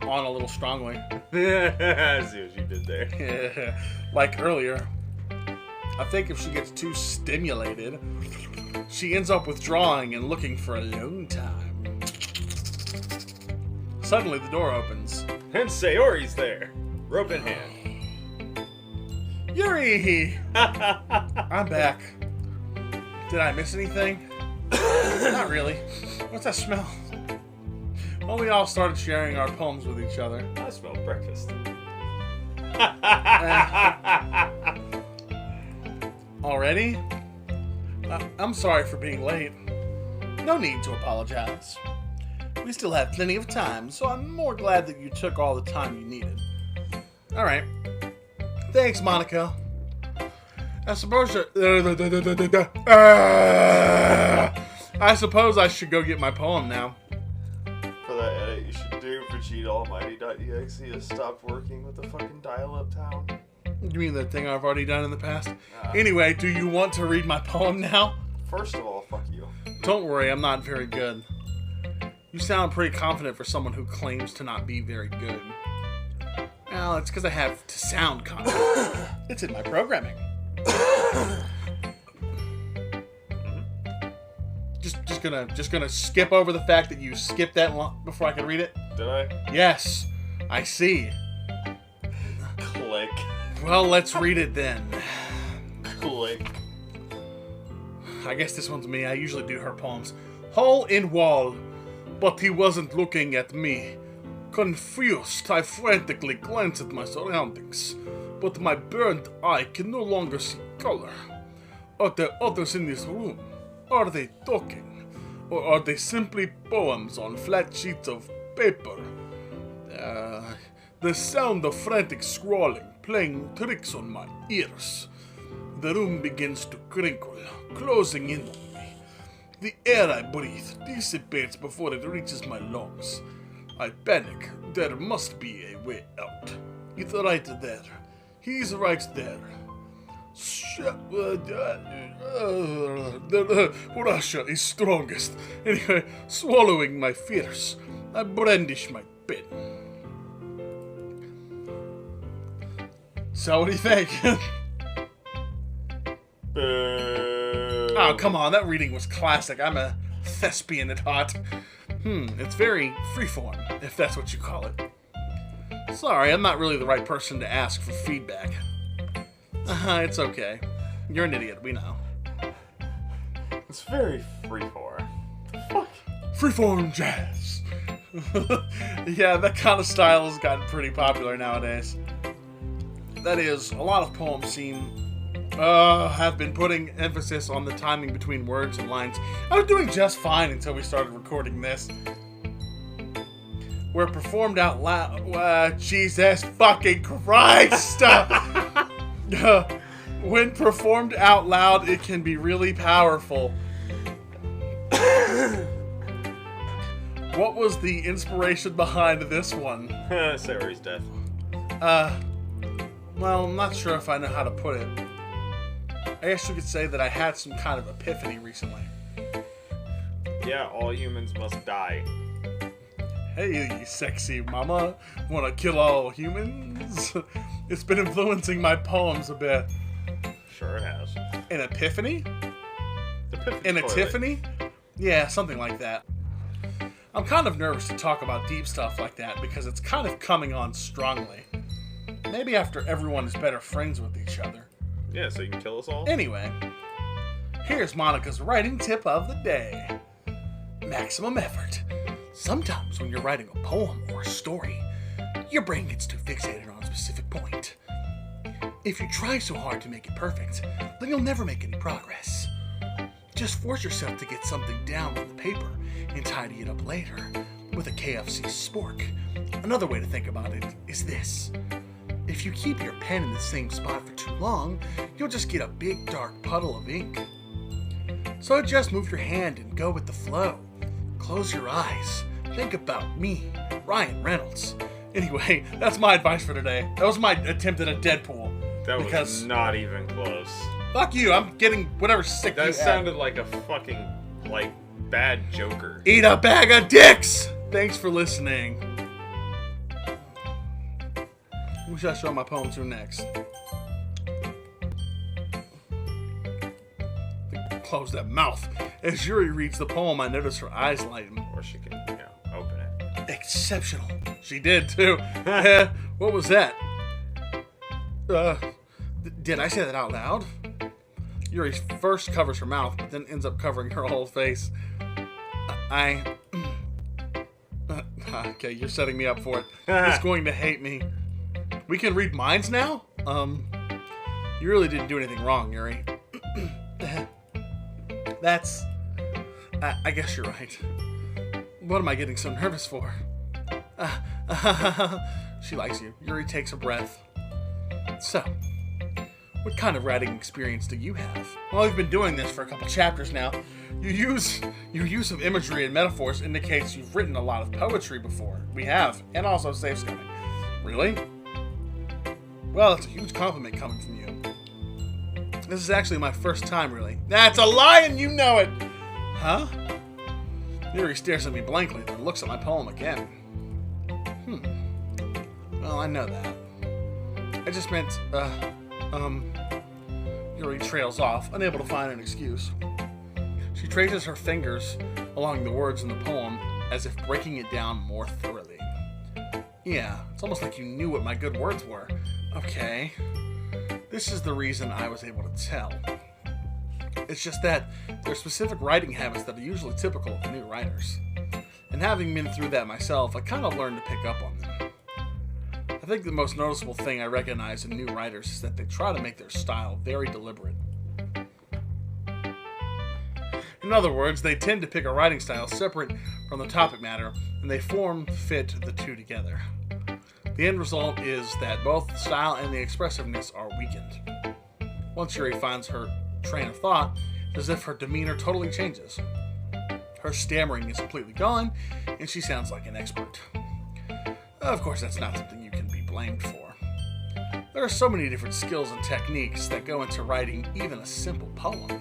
on a little strongly. I see what you did there. Like earlier. I think if she gets too stimulated, she ends up withdrawing and looking for alone time. Suddenly the door opens. And Sayori's there. Rope in hand. Yuri! I'm back. Did I miss anything? Not really. What's that smell? Well, we all started sharing our poems with each other. I smell breakfast. Already? I'm sorry for being late. No need to apologize. We still have plenty of time, so I'm more glad that you took all the time you needed. Alright. Thanks, Monica. I suppose I suppose I should go get my poem now. For that edit, you should do VegetaAlmighty.exe has stopped working with the fucking dial-up town. You mean the thing I've already done in the past? Anyway, do you want to read my poem now? First of all, fuck you. Don't worry, I'm not very good. You sound pretty confident for someone who claims to not be very good. Well, it's because I have to sound confident. It's in my programming. Just gonna skip over the fact that you skipped that before I could read it. Did I? Yes, I see. Click. Well, let's read it then. Click. I guess this one's me. I usually do her poems. Hole in wall, but he wasn't looking at me. Confused, I frantically glanced at my surroundings, but my burned eye can no longer see color. Are there others in this room? Are they talking? Or are they simply poems on flat sheets of paper? The sound of frantic scrawling playing tricks on my ears. The room begins to crinkle, closing in on me. The air I breathe dissipates before it reaches my lungs. I panic. There must be a way out. It's right there. He's right there. Russia is strongest. Anyway, swallowing my fears, I brandish my pen. So what do you think? Oh, come on, that reading was classic. I'm a thespian at heart. It's very freeform, if that's what you call it. Sorry, I'm not really the right person to ask for feedback. It's okay. You're an idiot, we know. It's very freeform. Fuck. Freeform jazz. Yeah, that kind of style has gotten pretty popular nowadays. That is, a lot of poems have been putting emphasis on the timing between words and lines. I was doing just fine until we started recording this. Where performed out loud. Jesus fucking Christ! When performed out loud, it can be really powerful. What was the inspiration behind this one? Sayori's death. Well, I'm not sure if I know how to put it. I guess you could say that I had some kind of epiphany recently. Yeah, all humans must die. Hey, you sexy mama. Wanna kill all humans? It's been influencing my poems a bit. Sure it has. An epiphany? An Tiffany? Yeah, something like that. I'm kind of nervous to talk about deep stuff like that because it's kind of coming on strongly. Maybe after everyone is better friends with each other. Yeah, so you can kill us all? Anyway, here's Monica's writing tip of the day. Maximum effort. Sometimes when you're writing a poem or a story, your brain gets too fixated on a specific point. If you try so hard to make it perfect, then you'll never make any progress. Just force yourself to get something down on the paper and tidy it up later with a KFC spork. Another way to think about it is this. If you keep your pen in the same spot for too long, you'll just get a big dark puddle of ink. So just move your hand and go with the flow. Close your eyes. Think about me, Ryan Reynolds. Anyway, that's my advice for today. That was my attempt at a Deadpool. That was not even close. Fuck you, I'm getting whatever sick that you sounded like a fucking, bad Joker. Eat a bag of dicks! Thanks for listening. Who should I show my poem to next? Close that mouth. As Yuri reads the poem, I notice her eyes lighten. Or she can, open it. Exceptional. She did, too. What was that? Did I say that out loud? Yuri first covers her mouth, but then ends up covering her whole face. Okay, you're setting me up for it. He's going to hate me. We can read minds now? You really didn't do anything wrong, Yuri. I guess you're right. What am I getting so nervous for? She likes you. Yuri takes a breath. So, what kind of writing experience do you have? Well, we've been doing this for a couple chapters now. Your use of imagery and metaphors indicates you've written a lot of poetry before. We have, and also safe scumming. Really? Well, that's a huge compliment coming from you. This is actually my first time, really. That's a lie, and you know it! Huh? Yuri stares at me blankly, then looks at my poem again. Well, I know that. I just meant, Yuri trails off, unable to find an excuse. She traces her fingers along the words in the poem, as if breaking it down more thoroughly. Yeah, it's almost like you knew what my good words were. Okay. This is the reason I was able to tell. It's just that there are specific writing habits that are usually typical of new writers. And having been through that myself, I kind of learned to pick up on them. I think the most noticeable thing I recognize in new writers is that they try to make their style very deliberate. In other words, they tend to pick a writing style separate from the topic matter, and they fit the two together. The end result is that both the style and the expressiveness are weakened. Once Yuri finds her train of thought, it's as if her demeanor totally changes. Her stammering is completely gone, and she sounds like an expert. Of course, that's not something you can be blamed for. There are so many different skills and techniques that go into writing even a simple poem.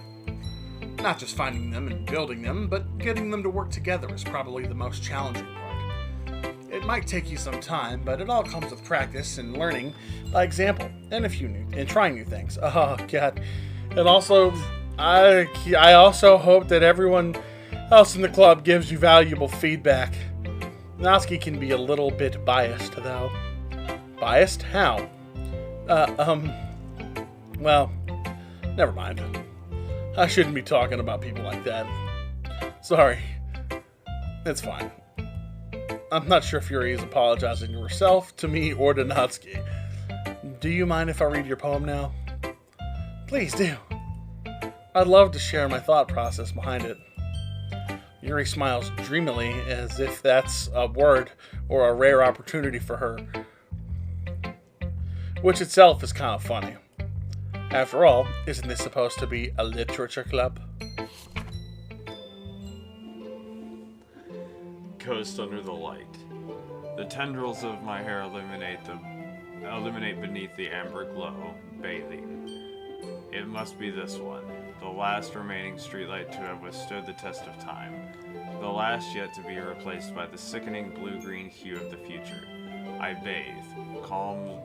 Not just finding them and building them, but getting them to work together is probably the most challenging part. It might take you some time, but it all comes with practice and learning by example, and trying new things. Oh God! And also, I also hope that everyone else in the club gives you valuable feedback. Natsuki can be a little bit biased, though. Biased? How? Well, never mind. I shouldn't be talking about people like that. Sorry. It's fine. I'm not sure if Yuri is apologizing to herself, to me, or to Natsuki. Do you mind if I read your poem now? Please do. I'd love to share my thought process behind it. Yuri smiles dreamily, as if that's a word or a rare opportunity for her. Which itself is kind of funny. After all, isn't this supposed to be a literature club? Coast under the light. The tendrils of my hair illuminate beneath the amber glow, bathing. It must be this one, the last remaining streetlight to have withstood the test of time, the last yet to be replaced by the sickening blue-green hue of the future. I bathe, calm,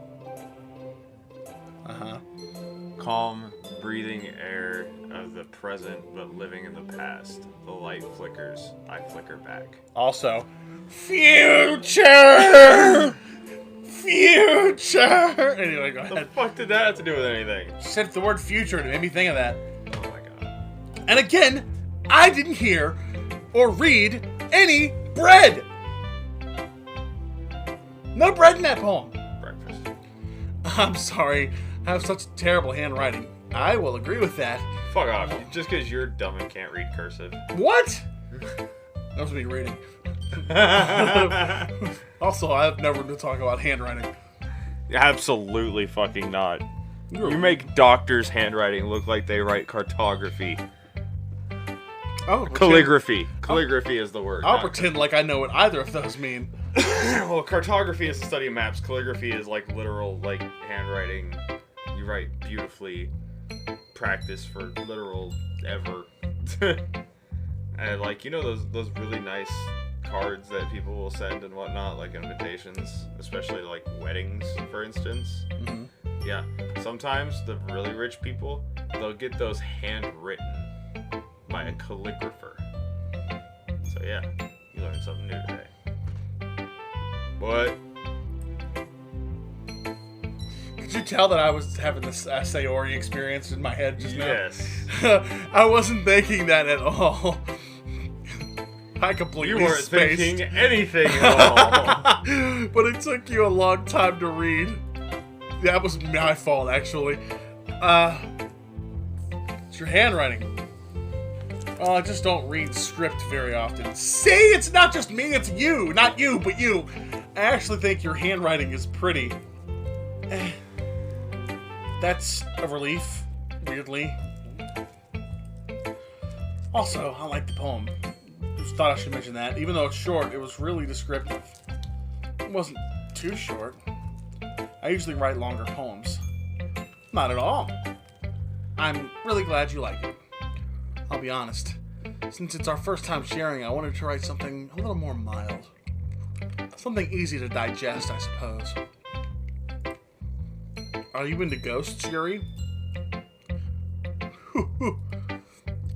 breathing air of the present, but living in the past. The light flickers, I flicker back. Also, future! Future! Anyway, go ahead. The fuck did that have to do with anything? She said the word future and it made me think of that. Oh my god. And again, I didn't hear or read any bread! No bread in that poem. Breakfast. I'm sorry. I have such terrible handwriting. I will agree with that. Fuck off. Just because you're dumb and can't read cursive. What? That was me reading. Also, I've never been talking about handwriting. Absolutely fucking not. You make doctors' handwriting look like they write cartography. Calligraphy. Calligraphy is the word. I'll pretend like I know what either of those mean. Well, cartography is the study of maps. Calligraphy is like literal, like, handwriting. You write beautifully. Practice for literal ever. And like, you know those really nice cards that people will send and whatnot, like invitations, especially like weddings, for instance. Mm-hmm. Yeah, sometimes the really rich people, they'll get those handwritten by a calligrapher. So yeah, you learned something new today. What? Could you tell that I was having this Sayori experience in my head just now? Yes. I wasn't thinking that at all. I completely You weren't spaced. thinking anything at all. But it took you a long time to read. That was my fault, actually. It's your handwriting. Oh, I just don't read script very often. See, it's not just me, it's you. Not you, but you. I actually think your handwriting is pretty. That's a relief, weirdly. Also, I like the poem. Just thought I should mention that. Even though it's short, it was really descriptive. It wasn't too short. I usually write longer poems. Not at all. I'm really glad you like it. I'll be honest. Since it's our first time sharing, I wanted to write something a little more mild. Something easy to digest, I suppose. Are you into ghosts, Yuri?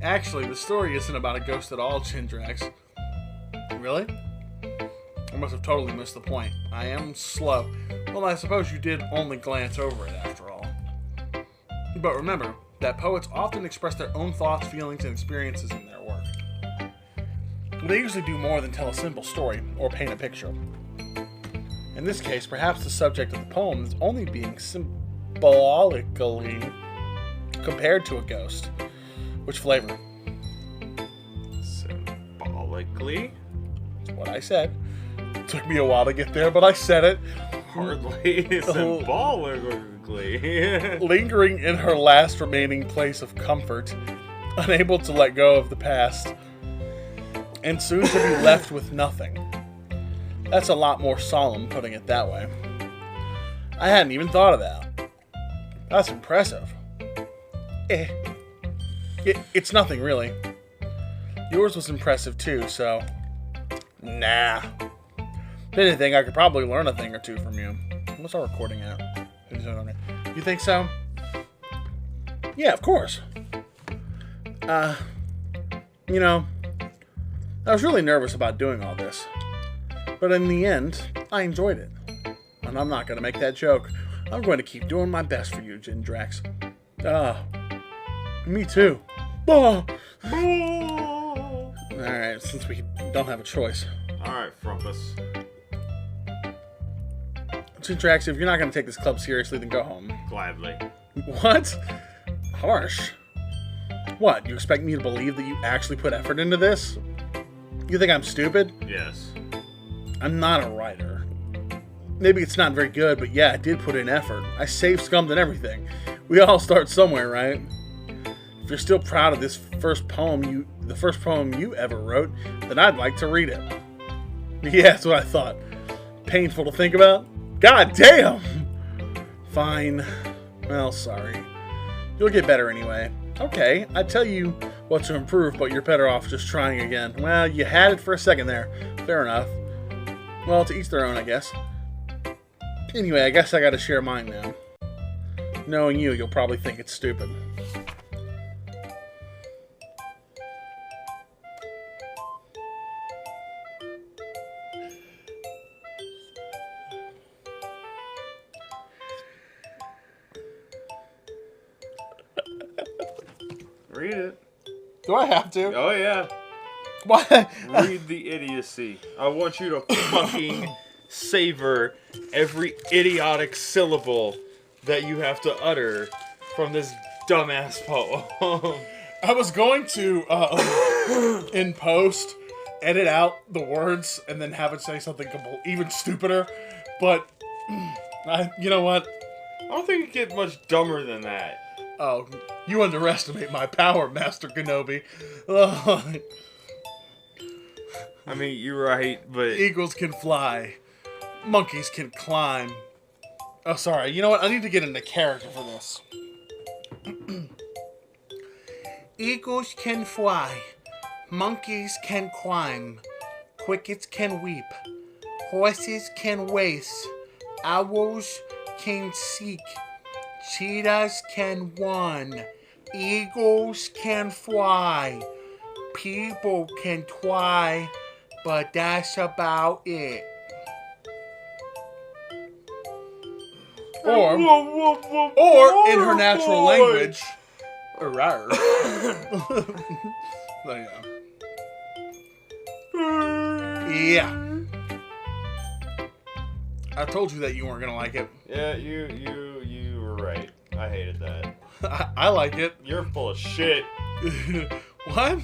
Actually, the story isn't about a ghost at all, JJJreact. Really? I must have totally missed the point. I am slow. Well, I suppose you did only glance over it, after all. But remember that poets often express their own thoughts, feelings, and experiences in their work. They usually do more than tell a simple story or paint a picture. In this case, perhaps the subject of the poem is only being symbolically compared to a ghost. Which flavor? Symbolically? That's what I said. It took me a while to get there, but I said it. Hardly. Symbolically. Lingering in her last remaining place of comfort, unable to let go of the past, and soon to be left with nothing. That's a lot more solemn, putting it that way. I hadn't even thought of that. That's impressive. It's nothing, really. Yours was impressive, too, so... Nah. If anything, I could probably learn a thing or two from you. What's our recording at? You think so? Yeah, of course. You know, I was really nervous about doing all this. But in the end, I enjoyed it. And I'm not going to make that joke. I'm going to keep doing my best for you, JJJreact. Me too. Alright, since we don't have a choice. Alright, Frumpus. JJJreact, if you're not going to take this club seriously, then go home. Gladly. What? Harsh. What, you expect me to believe that you actually put effort into this? You think I'm stupid? Yes. I'm not a writer. Maybe it's not very good, but yeah, I did put in effort. I saved scummed and everything. We all start somewhere, right? If you're still proud of this the first poem you ever wrote, then I'd like to read it. Yeah, that's what I thought. Painful to think about? God damn! Fine. Well, sorry. You'll get better anyway. Okay, I tell you what to improve, but you're better off just trying again. Well, you had it for a second there. Fair enough. Well, to each their own, I guess. Anyway, I guess I gotta share mine now. Knowing you, you'll probably think it's stupid. Read it. Do I have to? Oh, yeah. Why? Read the idiocy. I want you to fucking savor every idiotic syllable that you have to utter from this dumbass poem. I was going to, in post, edit out the words and then have it say something even stupider, but, you know what? I don't think it gets much dumber than that. Oh, you underestimate my power, Master Kenobi. Oh. I mean, you're right, but... Eagles can fly. Monkeys can climb. Oh, sorry. You know what? I need to get into character for this. Eagles can fly. Monkeys can climb. Crickets can weep. Horses can race. Owls can seek. Cheetahs can run. Eagles can fly. People can try, but that's about it. Or in her natural language, rawr. Yeah. I told you that you weren't gonna like it. Yeah, you were right. I hated that. I like it. You're full of shit. What?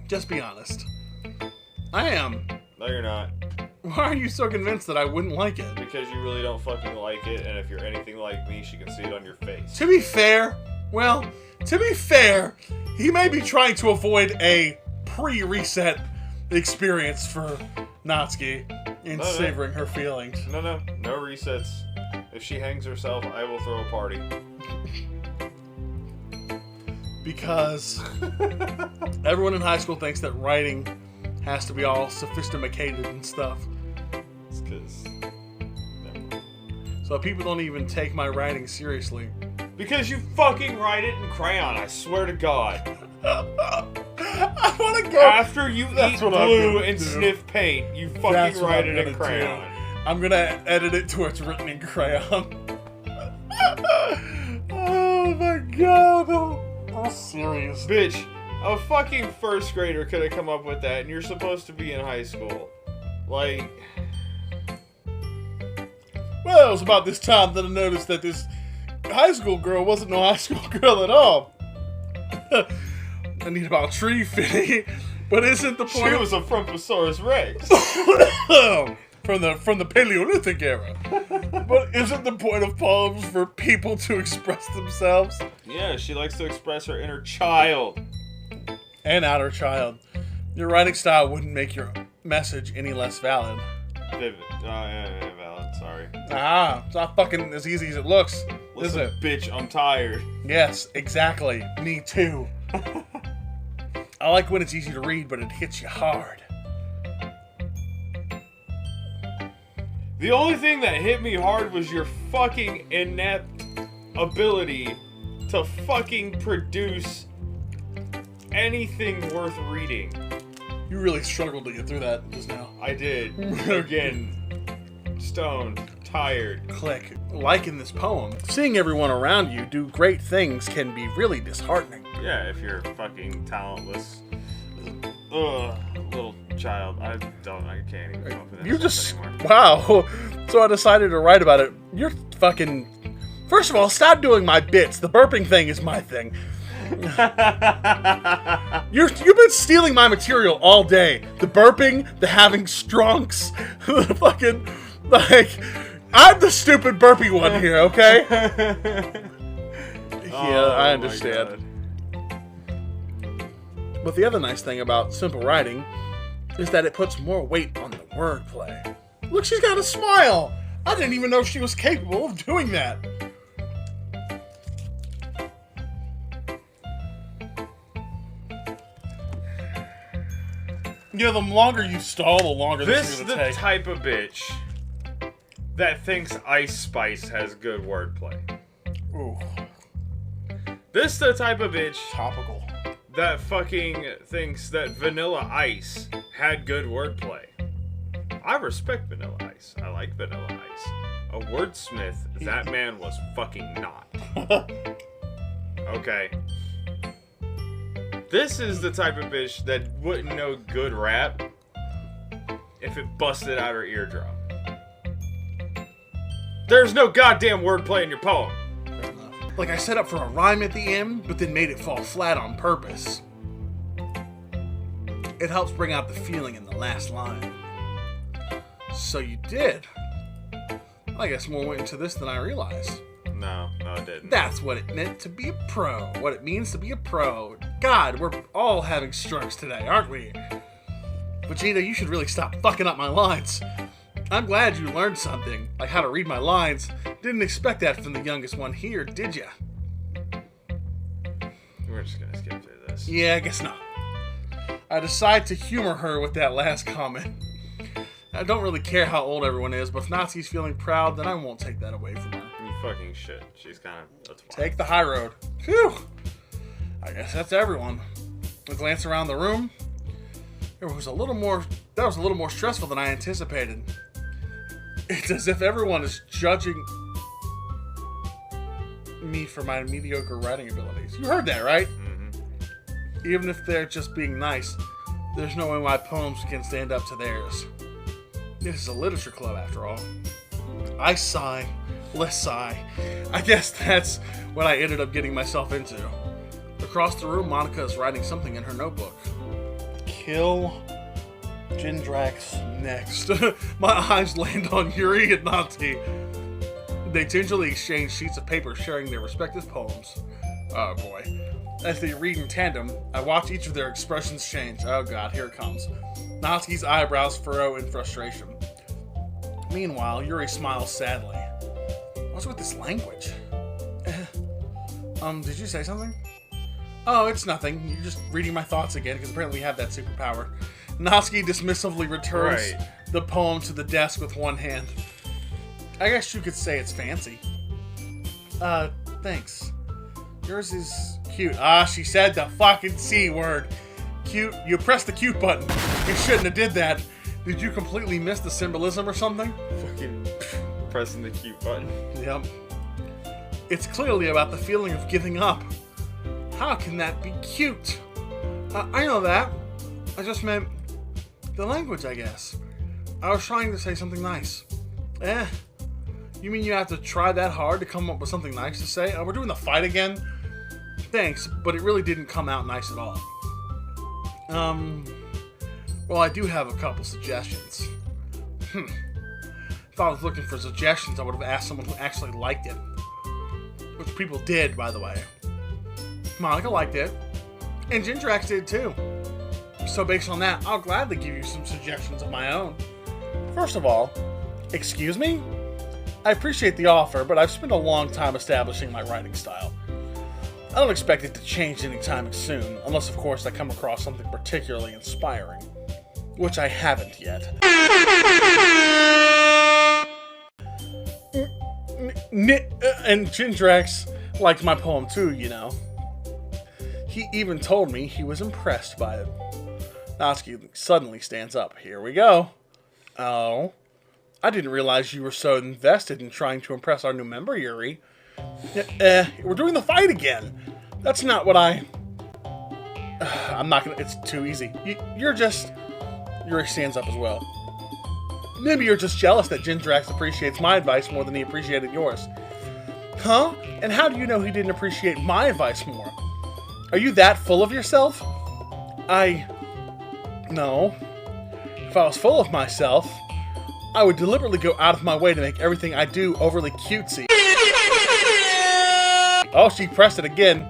Just be honest. I am. No, you're not. Why are you so convinced that I wouldn't like it? Because you really don't fucking like it, and if you're anything like me, she can see it on your face. To be fair, he may be trying to avoid a pre-reset experience for Natsuki in savoring her feelings. No resets. If she hangs herself, I will throw a party. Because everyone in high school thinks that writing has to be all sophisticated and stuff. It's because... So people don't even take my writing seriously. Because you fucking write it in crayon, I swear to God. I want to go... After you eat glue and sniff paint, you fucking write it in crayon. I'm gonna edit it to where it's written in crayon. Oh my God. I'm serious. Bitch, a fucking first grader could have come up with that, and you're supposed to be in high school. Like... Well, it was about this time that I noticed that this high school girl wasn't no high school girl at all. I need about tree fitting, but isn't the point? She was a Frumposaurus Rex. from the Paleolithic era. But isn't the point of poems for people to express themselves? Yeah, she likes to express her inner child. And outer child. Your writing style wouldn't make your message any less valid. Vivid. Yeah, valid, sorry. It's not fucking as easy as it looks, Listen, is it? Bitch, I'm tired. Yes, exactly. Me too. I like when it's easy to read, but it hits you hard. The only thing that hit me hard was your fucking inept ability to fucking produce anything worth reading. You really struggled to get through that just now. I did. Again, stoned, tired. Click. Like in this poem, seeing everyone around you do great things can be really disheartening. Yeah, if you're fucking talentless. Little child. I can't even come up with this anymore. Wow. So I decided to write about it. You're fucking... First of all, stop doing my bits. The burping thing is my thing. You've been stealing my material all day. The burping, the having strunks, the fucking... Like, I'm the stupid burpy one here, okay? Yeah, I understand. But the other nice thing about simple writing is that it puts more weight on the wordplay. Look, she's got a smile! I didn't even know she was capable of doing that. Yeah, the longer you stall, the longer this is going to take. This is the type of bitch that thinks Ice Spice has good wordplay. Ooh. This is the type of bitch... Topical. That fucking thinks that Vanilla Ice had good wordplay. I respect Vanilla Ice. I like Vanilla Ice. A wordsmith, that man was fucking not. Okay. This is the type of bitch that wouldn't know good rap if it busted out her eardrum. There's no goddamn wordplay in your poem. Fair enough. Like I set up for a rhyme at the end, but then made it fall flat on purpose. It helps bring out the feeling in the last line. So you did. I guess more went into this than I realized. No, it didn't. That's what it meant to be a pro. What it means to be a pro. God, we're all having strokes today, aren't we? Vegeta, you should really stop fucking up my lines. I'm glad you learned something, like how to read my lines. Didn't expect that from the youngest one here, did ya? We're just gonna skip through this. Yeah, I guess not. I decide to humor her with that last comment. I don't really care how old everyone is, but if Natsuki's feeling proud, then I won't take that away from her. You fucking shit. She's kind of a twat. Take the high road. Phew! I guess that's everyone. A glance around the room. That was a little more stressful than I anticipated. It's as if everyone is judging me for my mediocre writing abilities. You heard that, right? Mm-hmm. Even if they're just being nice, there's no way my poems can stand up to theirs. This is a literature club, after all. I sigh, less sigh. I guess that's what I ended up getting myself into. Across the room, Monica is writing something in her notebook. Kill Jindrax next. My eyes land on Yuri and Natsuki. They gingerly exchange sheets of paper sharing their respective poems. Oh boy. As they read in tandem, I watch each of their expressions change. Oh god, here it comes. Natsuki's eyebrows furrow in frustration. Meanwhile, Yuri smiles sadly. What's with this language? Did you say something? Oh, it's nothing. You're just reading my thoughts again, because apparently we have that superpower. Natsuki dismissively returns the poem to the desk with one hand. I guess you could say it's fancy. Thanks. Yours is cute. Ah, she said the fucking C word. Cute. You pressed the cute button. You shouldn't have did that. Did you completely miss the symbolism or something? Fucking pressing the cute button. Yep. It's clearly about the feeling of giving up. How can that be cute? I know that. I just meant the language, I guess. I was trying to say something nice. You mean you have to try that hard to come up with something nice to say? We're doing the fight again? Thanks, but it really didn't come out nice at all. Well, I do have a couple suggestions. If I was looking for suggestions, I would have asked someone who actually liked it. Which people did, by the way. Monica liked it. And JJJreact did too. So based on that, I'll gladly give you some suggestions of my own. First of all, excuse me? I appreciate the offer, but I've spent a long time establishing my writing style. I don't expect it to change anytime soon, unless of course I come across something particularly inspiring. Which I haven't yet. And JJJreact liked my poem too, you know. He even told me he was impressed by it. Natsuki suddenly stands up. Here we go. Oh. I didn't realize you were so invested in trying to impress our new member, Yuri. We're doing the fight again. That's not what I'm not gonna... It's too easy. Yuri stands up as well. Maybe you're just jealous that JJJreact appreciates my advice more than he appreciated yours. Huh? And how do you know he didn't appreciate my advice more? Are you that full of yourself? No. If I was full of myself, I would deliberately go out of my way to make everything I do overly cutesy. Oh, she pressed it again.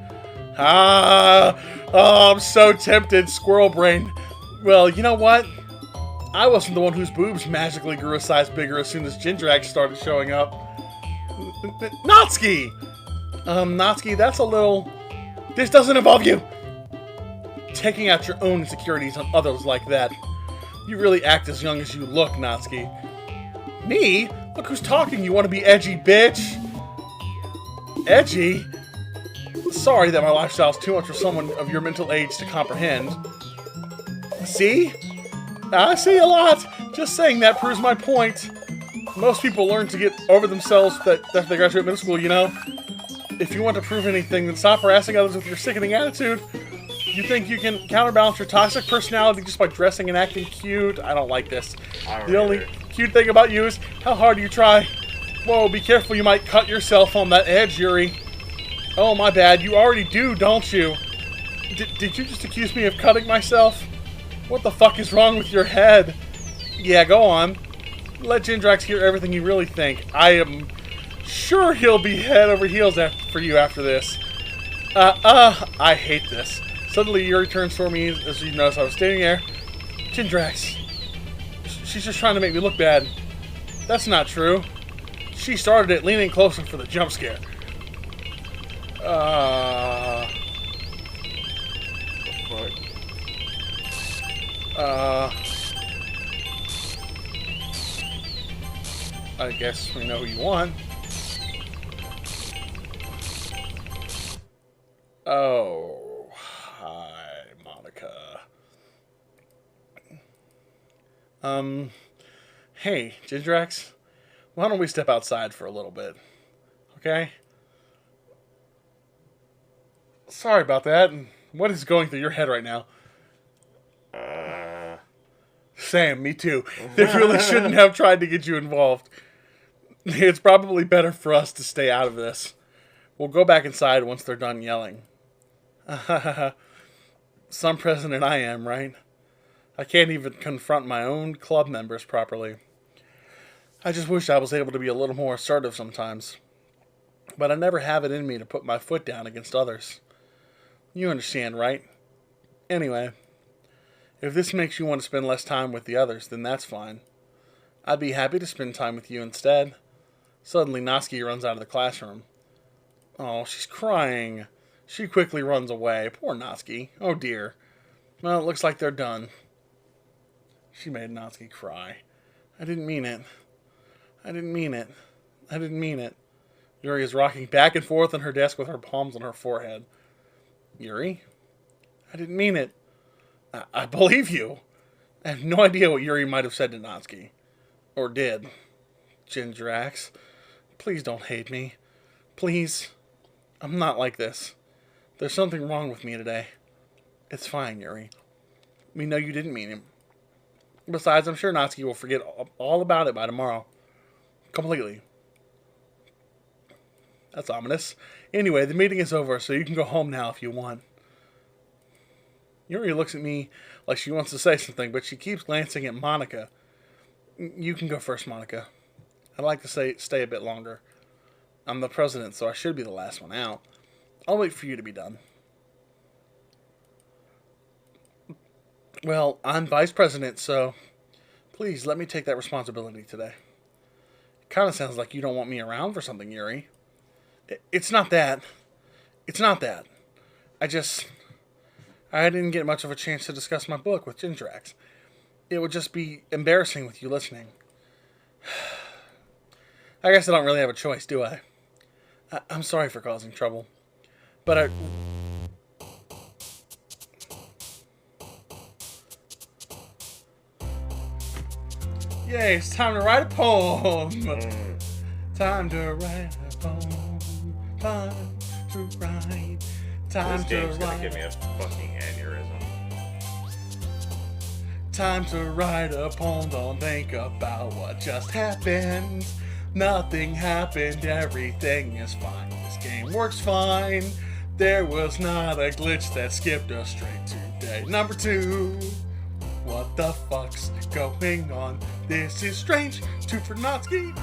Oh, I'm so tempted, squirrel brain. Well, you know what? I wasn't the one whose boobs magically grew a size bigger as soon as JJJreact started showing up. Natsuki! Natsuki, that's a little... This doesn't involve you! Taking out your own insecurities on others like that. You really act as young as you look, Natsuki. Me? Look who's talking, you want to be edgy, bitch! Edgy? Sorry that my lifestyle's too much for someone of your mental age to comprehend. See? I see a lot! Just saying that proves my point. Most people learn to get over themselves after they graduate middle school, you know? If you want to prove anything, then stop harassing others with your sickening attitude. You think you can counterbalance your toxic personality just by dressing and acting cute? I don't like this. The only cute thing about you is how hard you try. Whoa, be careful, you might cut yourself on that edge, Yuri. Oh, my bad. You already do, don't you? Did you just accuse me of cutting myself? What the fuck is wrong with your head? Yeah, go on. Let JJJreact hear everything you really think. I am sure he'll be head over heels for you after this. I hate this. Suddenly, Yuri turns toward me as you notice I was standing there. JJJreact. She's just trying to make me look bad. That's not true. She started it leaning closer for the jump scare. I guess we know who you want. Oh, hi, Monica. Hey, JJJreact, why don't we step outside for a little bit, okay? Sorry about that. What is going through your head right now? Sam, me too. They really shouldn't have tried to get you involved. It's probably better for us to stay out of this. We'll go back inside once they're done yelling. Some president I am, right? I can't even confront my own club members properly. I just wish I was able to be a little more assertive sometimes. But I never have it in me to put my foot down against others. You understand, right? Anyway, if this makes you want to spend less time with the others, then that's fine. I'd be happy to spend time with you instead. Suddenly, Natsuki runs out of the classroom. Oh, she's crying. She quickly runs away. Poor Natsuki. Oh dear. Well, it looks like they're done. She made Natsuki cry. I didn't mean it. I didn't mean it. I didn't mean it. Yuri is rocking back and forth on her desk with her palms on her forehead. Yuri? I didn't mean it. I believe you. I have no idea what Yuri might have said to Natsuki. Or did. JJJreact, please don't hate me. Please. I'm not like this. There's something wrong with me today. It's fine, Yuri. We know you didn't mean it. Besides, I'm sure Natsuki will forget all about it by tomorrow. Completely. That's ominous. Anyway, the meeting is over, so you can go home now if you want. Yuri looks at me like she wants to say something, but she keeps glancing at Monika. You can go first, Monika. I'd like to stay a bit longer. I'm the president, so I should be the last one out. I'll wait for you to be done. Well, I'm vice president, so please let me take that responsibility today. It kind of sounds like you don't want me around for something, Yuri. It's not that. It's not that. I didn't get much of a chance to discuss my book with JJJreact. It would just be embarrassing with you listening. I guess I don't really have a choice, do I? I'm sorry for causing trouble. But Yay, it's time to write a poem. Time to write a poem. Time to write. Time This to game's gonna write. give me a fucking aneurysm. Time to write a poem. Don't think about what just happened. Nothing happened. Everything is fine. This game works fine. There was not a glitch that skipped us straight to day number 2. What the fuck's going on? This is strange. 2 for Natsuki.